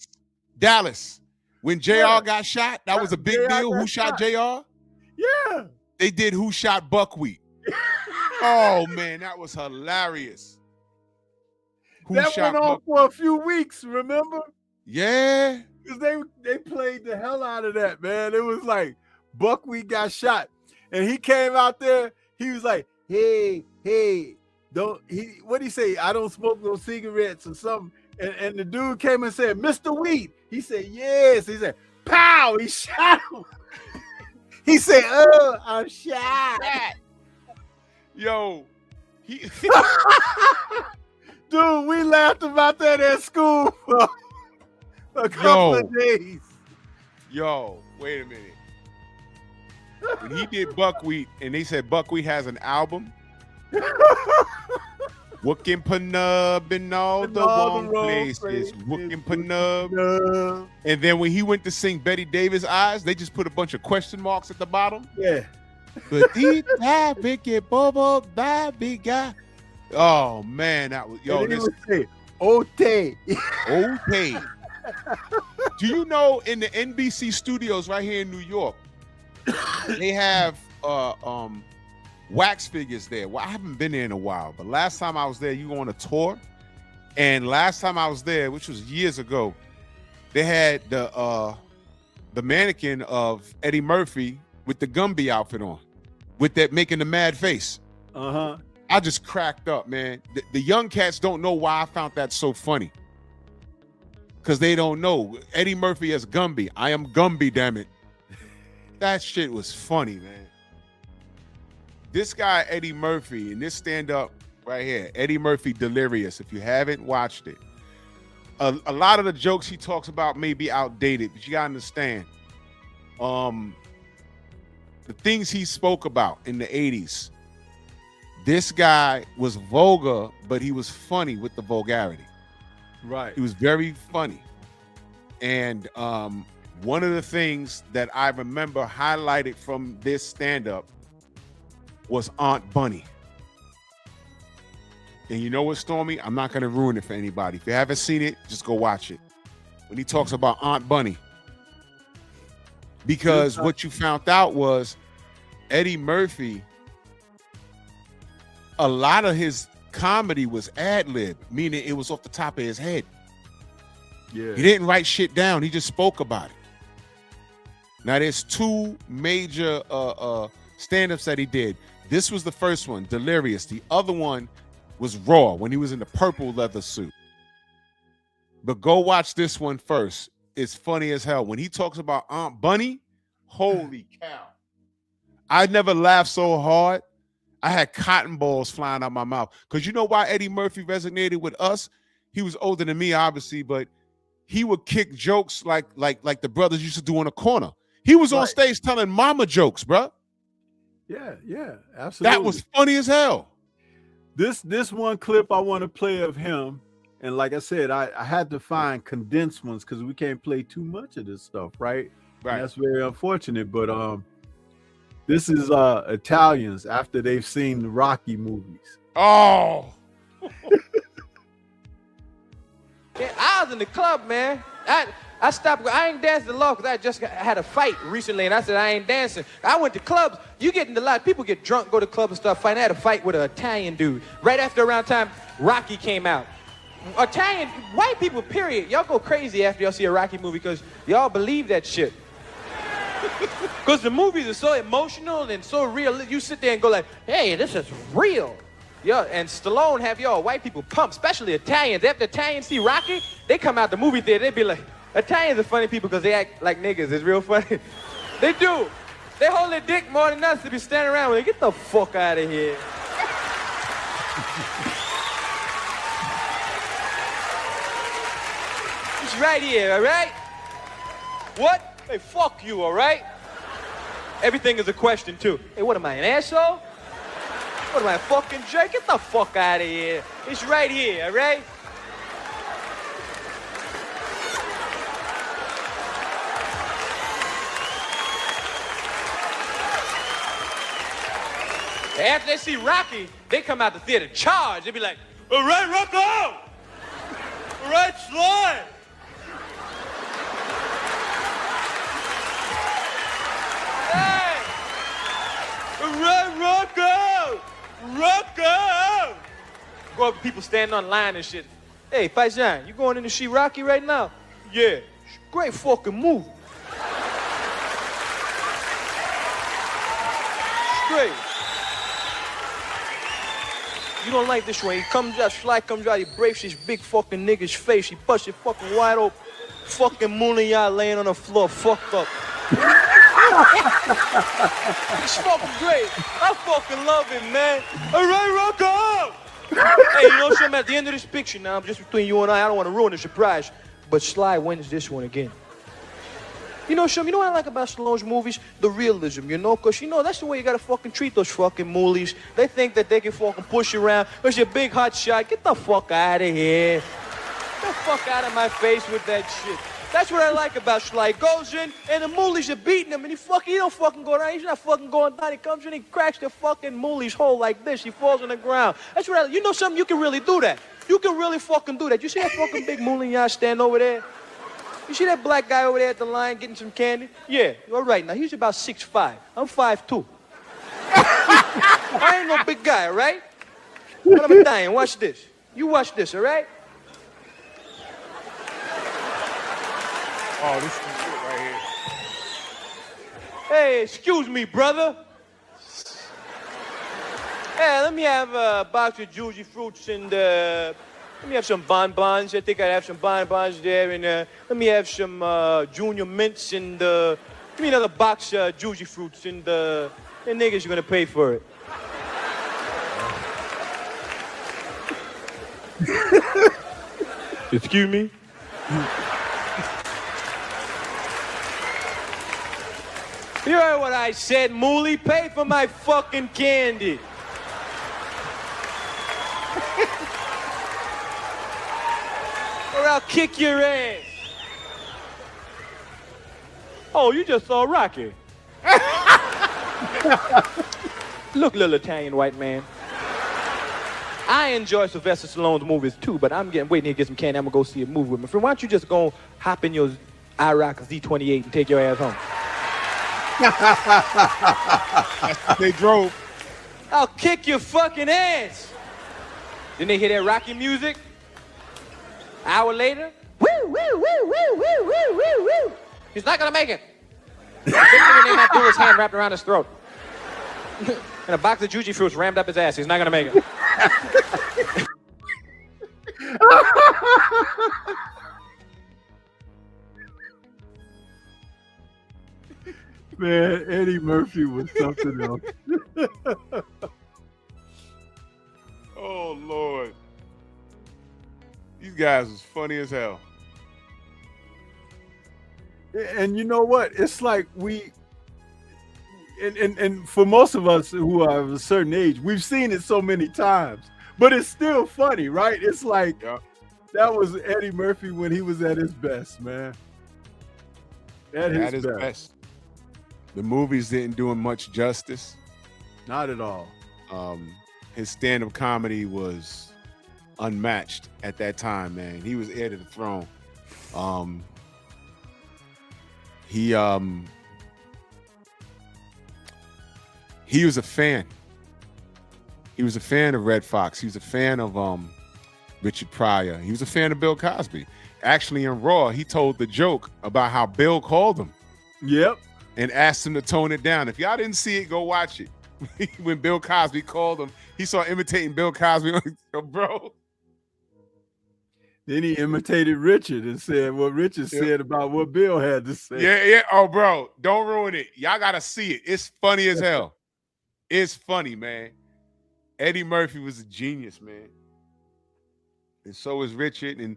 Dallas. When JR got shot, that was a big JR deal. got Who shot shot. JR? Yeah. They did Who Shot Buckwheat. Oh man, that was hilarious. Who That shot went on Buckwheat? for a few weeks, remember? Yeah. Because they played the hell out of that, man. It was like Buckwheat got shot. And he came out there, he was like, hey, what'd he say? I don't smoke no cigarettes or something. And the dude came and said, Mr. Wheat. He said, yes. He said, pow, he shot him. He said, oh, I'm shot. Yo, Dude, we laughed about that at school for a couple of days. Yo, wait a minute. When he did Buckwheat and they said Buckwheat has an album, Wookin' Panub in all the wrong places. Wookin' Panub. And then when he went to sing Betty Davis Eyes, they just put a bunch of question marks at the bottom. Yeah. Oh man, that was And he would say, Ote. Okay. Do you know in the NBC studios right here in New York, they have wax figures there? Well, I haven't been there in a while, but last time I was there, you go on a tour, and last time I was there, which was years ago, they had the mannequin of Eddie Murphy with the Gumby outfit on, with that making the mad face. Uh-huh. I just cracked up, man. The young cats don't know why I found that so funny. Because they don't know. Eddie Murphy as Gumby. I am Gumby, damn it. That shit was funny, man. This guy, Eddie Murphy, and this stand-up right here, Eddie Murphy Delirious, if you haven't watched it, a lot of the jokes he talks about may be outdated, but you gotta understand, the things he spoke about in the 80s, this guy was vulgar, but he was funny with the vulgarity. Right. He was very funny. And one of the things that I remember highlighted from this stand-up was Aunt Bunny. And you know what, Stormy? I'm not going to ruin it for anybody. If you haven't seen it, just go watch it. When he talks about Aunt Bunny. Because what you found out was Eddie Murphy, a lot of his comedy was ad-lib, meaning it was off the top of his head. Yeah. He didn't write shit down. He just spoke about it. Now, there's two major stand-ups that he did. This was the first one, Delirious. The other one was raw when he was in the purple leather suit. But go watch this one first. It's funny as hell. When he talks about Aunt Bunny, holy cow. I never laughed so hard. I had cotton balls flying out my mouth. Because you know why Eddie Murphy resonated with us? He was older than me, obviously, but he would kick jokes like the brothers used to do on the corner. He was on stage telling mama jokes, bro. Yeah, absolutely. That was funny as hell. This one clip I want to play of him, and like I said, I had to find condensed ones because we can't play too much of this stuff, right? And that's very unfortunate. But this is Italians after they've seen the Rocky movies. Oh. Yeah, I was in the club, man. I stopped. I ain't dancing alone because I just had a fight recently, and I said I ain't dancing. I went to clubs. You get into a lot. People get drunk, go to clubs and start fighting. I had a fight with an Italian dude right after around time Rocky came out. Italian, white people, period. Y'all go crazy after y'all see a Rocky movie because y'all believe that shit. Because the movies are so emotional and so real. You sit there and go like, hey, this is real. Yeah, and Stallone have y'all white people pumped, especially Italians. After Italians see Rocky, they come out the movie theater, they be like, Italians are funny people because they act like niggas. It's real funny. They do. They hold their dick more than us to be standing around with it. Get the fuck out of here. It's right here, all right? What? Hey, fuck you, all right? Everything is a question, too. Hey, what am I, an asshole? What am I, a fucking jerk? Get the fuck out of here. It's right here, all right? After they see Rocky, they come out the theater charged. They be like, all right, Rocco! All right, Sly! Hey! All right, Rocco! Rocco! Go up to people standing on line and shit. Hey, Paisan, you going in to see Rocky right now? Yeah. Great fucking movie. Great. You don't like this one. He comes out, Sly comes out, he breaks his big fucking nigga's face. He busts it fucking wide open. Fucking Moonlight laying on the floor, fucked up. It's fucking great. I fucking love it, man. All right, Rocco! Hey, you know something? At the end of this picture now, just between you and I don't want to ruin the surprise, but Sly wins this one again. You know, Shum, you know what I like about Stallone's movies? The realism, you know? Because, you know, that's the way you gotta fucking treat those fucking moolies. They think that they can fucking push you around because you're a big hot shot. Get the fuck out of here. Get the fuck out of my face with that shit. That's what I like about Sly. He goes in, and the moolies are beating him, and he don't fucking go down. He's not fucking going down. He comes in, he cracks the fucking moolie's hole like this. He falls on the ground. That's what you know something? You can really do that. You can really fucking do that. You see that fucking big moolie y'all stand over there? You see that black guy over there at the line getting some candy? Yeah, all right. Now, he's about 6'5". I'm 5'2". I ain't no big guy, all right? But I'm Italian. Watch this. You watch this, all right? Oh, this is shit right here. Hey, excuse me, brother. Hey, let me have a box of juicy fruits and let me have some bonbons. I think I'd have some bonbons there. And let me have some junior mints and give me another box of juicy fruits. And the niggas are going to pay for it. Excuse me? You heard what I said, Moolie? Pay for my fucking candy. Or I'll kick your ass. Oh, you just saw Rocky. Look, little Italian white man. I enjoy Sylvester Stallone's movies too, but I'm waiting here to get some candy. I'm gonna go see a movie with my friend. Why don't you just go hop in your IROC Z28 and take your ass home? They drove. I'll kick your fucking ass. Then they hear that Rocky music. Hour later, woo, woo, woo, woo, woo, woo, woo, woo. He's not gonna make it. Big nigga named Abdullah's hand wrapped around his throat. And a box of juicy fruits rammed up his ass. He's not gonna make it. Man, Eddie Murphy was something else. Oh Lord, these guys was funny as hell. And you know what? It's like and for most of us who are of a certain age, we've seen it so many times, but it's still funny, right? It's like that was Eddie Murphy when he was at his best, man. At his best. The movies didn't do him much justice. Not at all. His stand-up comedy was unmatched at that time, man. He was heir to the throne. He was a fan. He was a fan of Red Fox. He was a fan of Richard Pryor. He was a fan of Bill Cosby. Actually, in Raw, he told the joke about how Bill called him. Yep. And asked him to tone it down. If y'all didn't see it, go watch it. When Bill Cosby called him, he saw imitating Bill Cosby. Bro. Then he imitated Richard and said what Richard said about what Bill had to say. Yeah. Oh, bro, don't ruin it. Y'all gotta see it. It's funny as hell. It's funny, man. Eddie Murphy was a genius, man. And so is Richard. And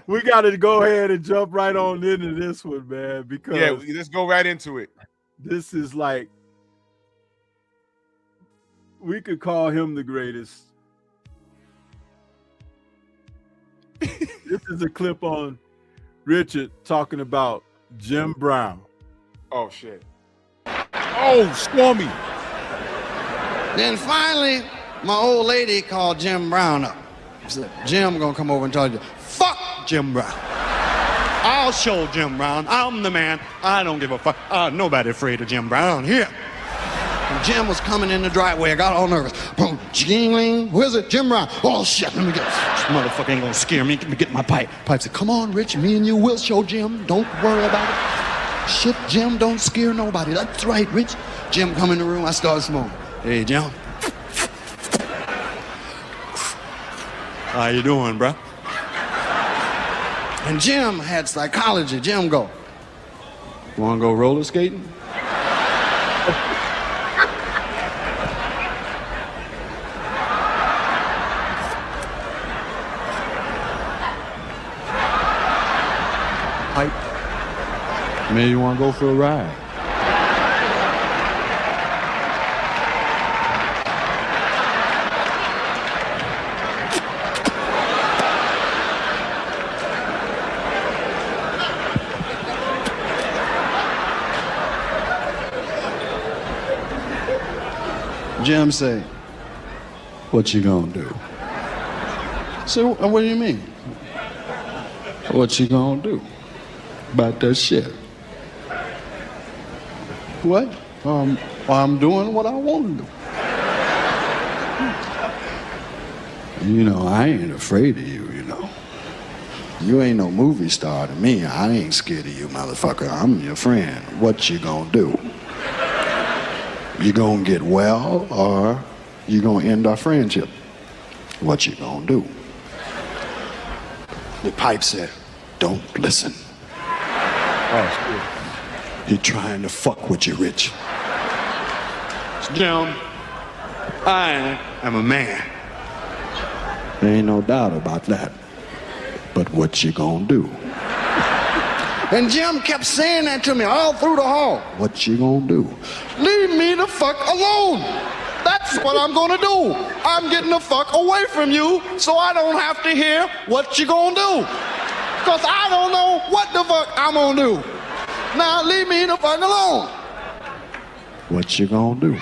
we got to go ahead and jump right on into this one, man, because let's go right into it. This is like, we could call him the greatest. This is a clip on Richard talking about Jim Brown. Oh, shit. Oh, Stormy. Then finally, my old lady called Jim Brown up. Said, Jim gonna come over and tell you, fuck Jim Brown. I'll show Jim Brown. I'm the man. I don't give a fuck. Nobody afraid of Jim Brown here. And Jim was coming in the driveway. I got all nervous. Boom, jingling. Where's it? Jim Brown. Oh, shit. Let me get this motherfucker ain't gonna scare me. Let me get my pipe. Pipe said, come on, Rich. Me and you will show Jim. Don't worry about it. Shit, Jim, don't scare nobody. That's right, Rich. Jim come in the room. I started smoking. Hey, Jim. How you doing, bro? And Jim had psychology. Jim go, wanna go roller skating? Pipe. Maybe you wanna go for a ride? Jim say, what you gonna do? So, what do you mean? What you gonna do about that shit? What? I'm doing what I want to do. You know, I ain't afraid of you, you know. You ain't no movie star to me. I ain't scared of you, motherfucker. I'm your friend. What you gonna do? You gonna get well, or you gonna end our friendship? What you gonna do? The pipe said, don't listen. Oh, he trying to fuck with you, Rich. Jim, I am a man. There ain't no doubt about that. But what you gonna do? And Jim kept saying that to me all through the hall. What you gonna do? Leave me the fuck alone. That's what I'm gonna do. I'm getting the fuck away from you so I don't have to hear what you gonna do. Because I don't know what the fuck I'm gonna do. Now leave me the fuck alone. What you gonna do?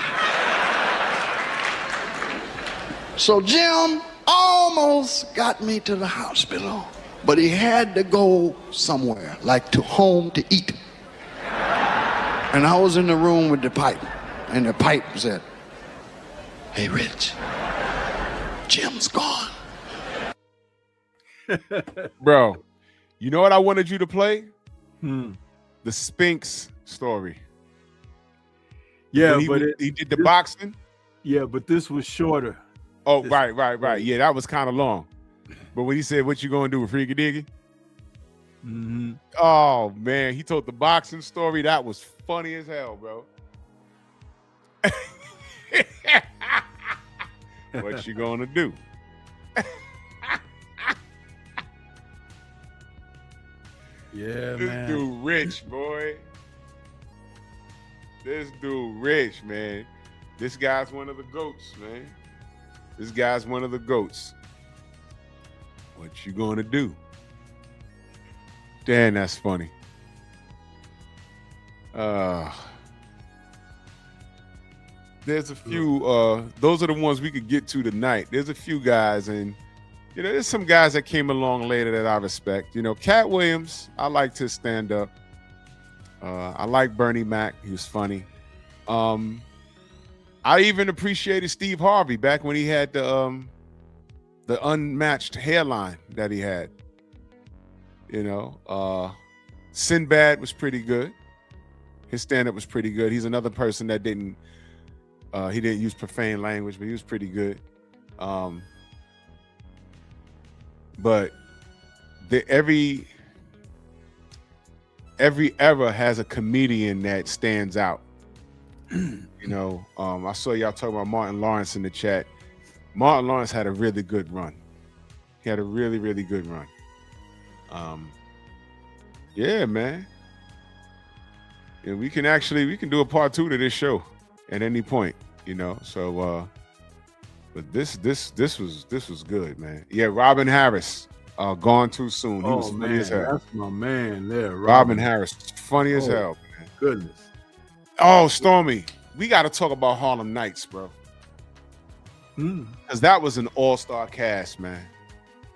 So Jim almost got me to the hospital. But he had to go somewhere, like to home to eat. And I was in the room with the pipe, and the pipe said, hey, Rich, Jim's gone. Bro, you know what I wanted you to play? The Spinks story. Yeah, When but he did the boxing. yeah, but this was shorter. Oh, right. Yeah, that was kind of long. But when he said, "What you gonna do with Freaky Diggy?" Mm-hmm. Oh man, he told the boxing story. That was funny as hell, bro. What you gonna do? Yeah, This man. dude rich, boy. This dude rich, man. This guy's one of the goats, man. This guy's one of the goats. What you gonna do? Damn, that's funny. There's a few, those are the ones we could get to tonight. There's a few guys, and you know, there's some guys that came along later that I respect. You know, Cat Williams, I liked his stand-up. I like Bernie Mac, he was funny. I even appreciated Steve Harvey back when he had the unmatched hairline that he had. You know, Sinbad was pretty good. His stand-up was pretty good. He's another person that didn't use profane language, but he was pretty good. But every era has a comedian that stands out. You know, I saw y'all talking about Martin Lawrence in the chat. Martin Lawrence had a really good run. He had a really, really good run. Yeah, man. Yeah, we can do a part 2 to this show at any point, you know. So but this was good, man. Yeah, Robin Harris, gone too soon. He was funny as hell. That's my man there, Robin Harris, funny as hell, man. Goodness. Oh, Stormy, we got to talk about Harlem Nights, bro. Because that was an all-star cast, man.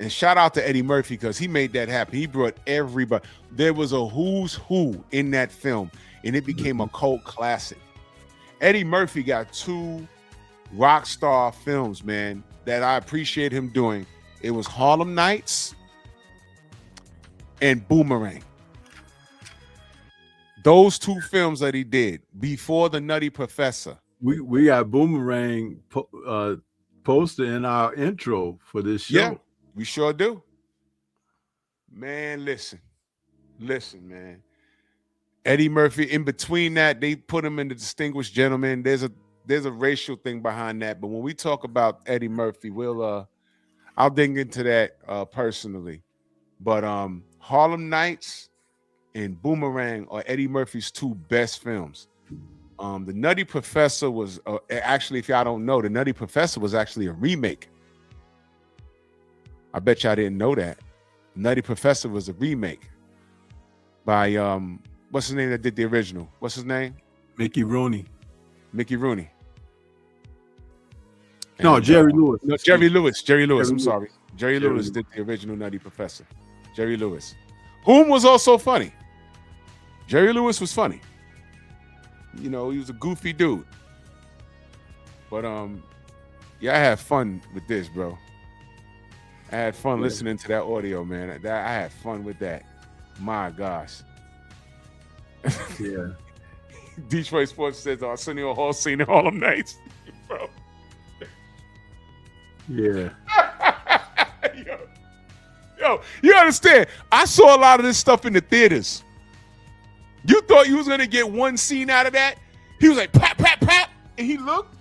And shout out to Eddie Murphy because he made that happen. He brought everybody. There was a who's who in that film, and it became a cult classic. Eddie Murphy got 2 rock star films, man, that I appreciate him doing. It was Harlem Nights and Boomerang. Those 2 films that he did before The Nutty Professor. We got Boomerang poster in our intro for this show. Yeah, we sure do. Man, listen, man. Eddie Murphy, in between that, they put him in the Distinguished Gentleman. There's a racial thing behind that. But when we talk about Eddie Murphy, I'll dig into that personally. But Harlem Nights and Boomerang are Eddie Murphy's 2 best films. The Nutty Professor was actually, if y'all don't know, The Nutty Professor was actually a remake. I bet y'all didn't know that. Nutty Professor was a remake by what's his name that did the original? What's his name? Mickey Rooney. No, Jerry Lewis. No, Jerry Lewis. I'm sorry. Jerry Lewis did the original Nutty Professor. Jerry Lewis. Whom was also funny. Jerry Lewis was funny. You know, he was a goofy dude. But yeah, I had fun with this, bro. I had fun listening to that audio, man. I had fun with that. My gosh. Yeah. Detroit Sports says Arsenio Hall scene in Harlem Nights. Bro. Yeah. Yo, you understand? I saw a lot of this stuff in the theaters. You thought you was gonna get one scene out of that? He was like, pap, pap, pap, and he looked.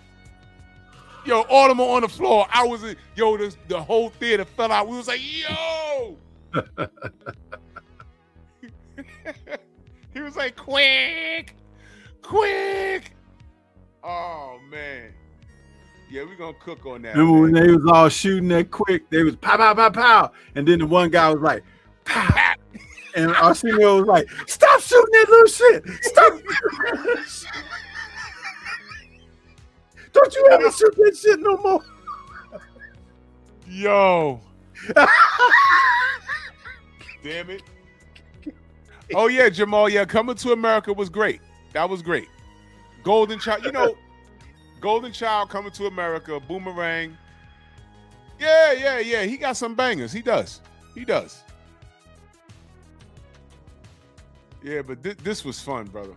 Yo, Audemars on the floor. The whole theater fell out. We was like, yo. He was like, quick. Oh man. Yeah, we're gonna cook on that. Remember when they was all shooting that quick? They was pow, pow, pow, pow. And then the one guy was like, pow. And Arsenio was like, stop shooting that little shit. Stop. Don't you ever shoot that shit no more. Yo. Damn it. Oh yeah, Jamal. Yeah, Coming to America was great. That was great. Golden Child, you know, Golden Child, Coming to America, Boomerang. Yeah. He got some bangers. He does. Yeah, but this was fun, brother.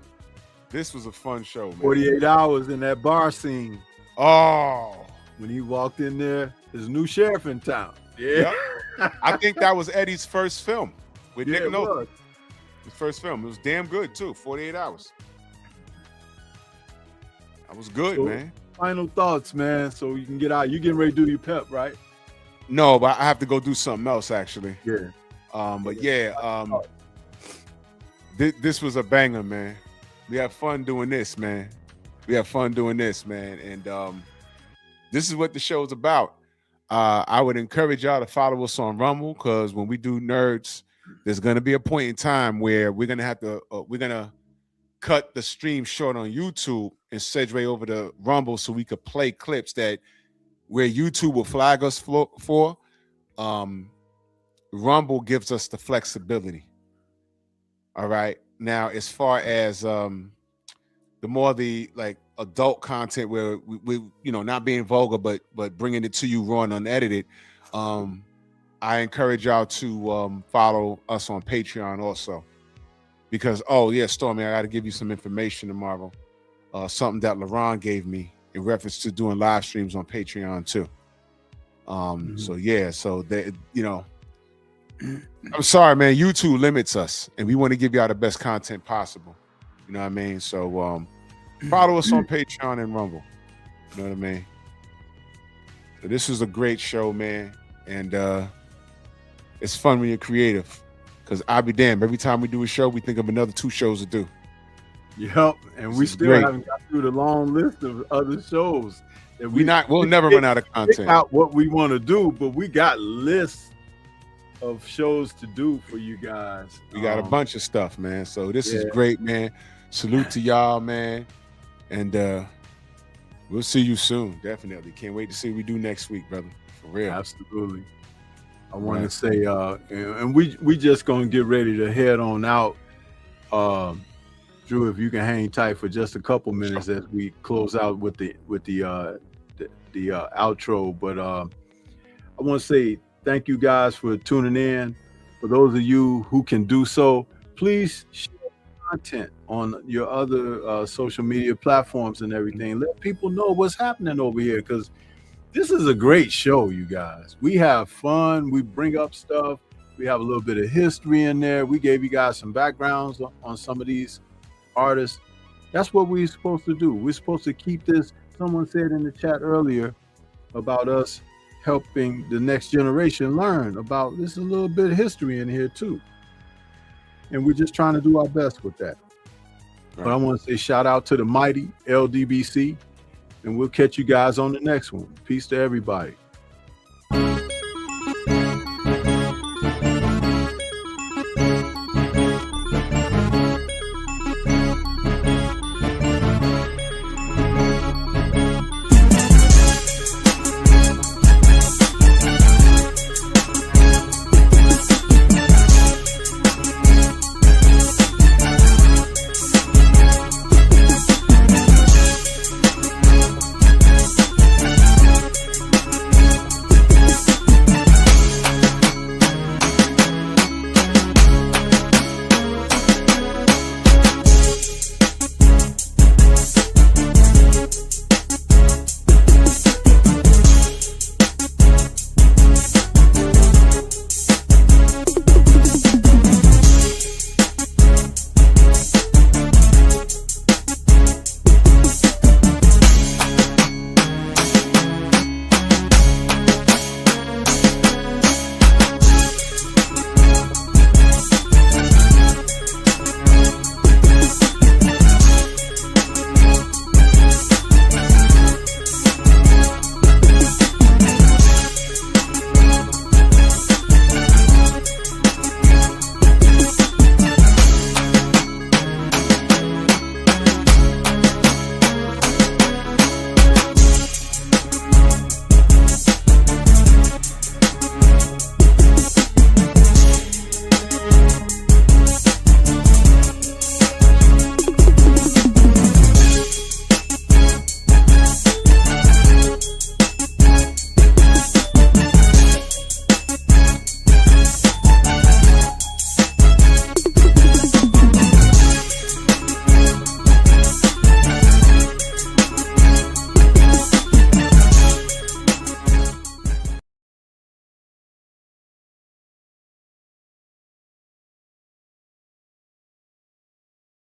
This was a fun show, man. 48 Hours in that bar scene. Oh, when he walked in there, there's a new sheriff in town. Yeah. Yep. I think that was Eddie's first film with Nick Nolte. Was. His first film. It was damn good too. 48 Hours. That was good, man. Final thoughts, man. So you can get out. You getting ready to do your pep, right? No, but I have to go do something else actually. Yeah. But yeah, this was a banger, man. We have fun doing this, man. And this is what the show's about. I would encourage y'all to follow us on Rumble, because when we do Nerds, there's gonna be a point in time where we're gonna have to cut the stream short on YouTube and segue over to Rumble so we could play clips that where YouTube will flag us for. Rumble gives us the flexibility. All right. Now, as far as the more the like adult content where we not being vulgar but bringing it to you raw and unedited, I encourage y'all to follow us on Patreon also, because Stormy, I got to give you some information tomorrow, something that LaRon gave me in reference to doing live streams on Patreon too. So that I'm sorry, man, YouTube limits us and we want to give y'all the best content possible. You know what I mean? So follow us on Patreon and Rumble. You know what I mean? So this is a great show, man. And it's fun when you're creative, because I'll be damned, every time we do a show, we think of another 2 shows to do. Yep. And we still haven't got through the long list of other shows. That we'll never run out of content. Pick out what we want to do, but we got lists of shows to do for you guys. We got a bunch of stuff, man. So this is great, man. Salute to y'all, man. And we'll see you soon. Definitely. Can't wait to see what we do next week, brother. For real. Absolutely. I want to say, and we just gonna get ready to head on out. Drew, if you can hang tight for just a couple minutes as we close out with the outro. But I want to say thank you guys for tuning in. For those of you who can do so, please share content on your other social media platforms and everything. Let people know what's happening over here, because this is a great show, you guys. We have fun. We bring up stuff. We have a little bit of history in there. We gave you guys some backgrounds on some of these artists. That's what we're supposed to do. We're supposed to keep this. Someone said in the chat earlier about us helping the next generation learn about this. A little bit of history in here too, and we're just trying to do our best with that. But I want to say shout out to the mighty LDBC, and we'll catch you guys on the next one. Peace to everybody.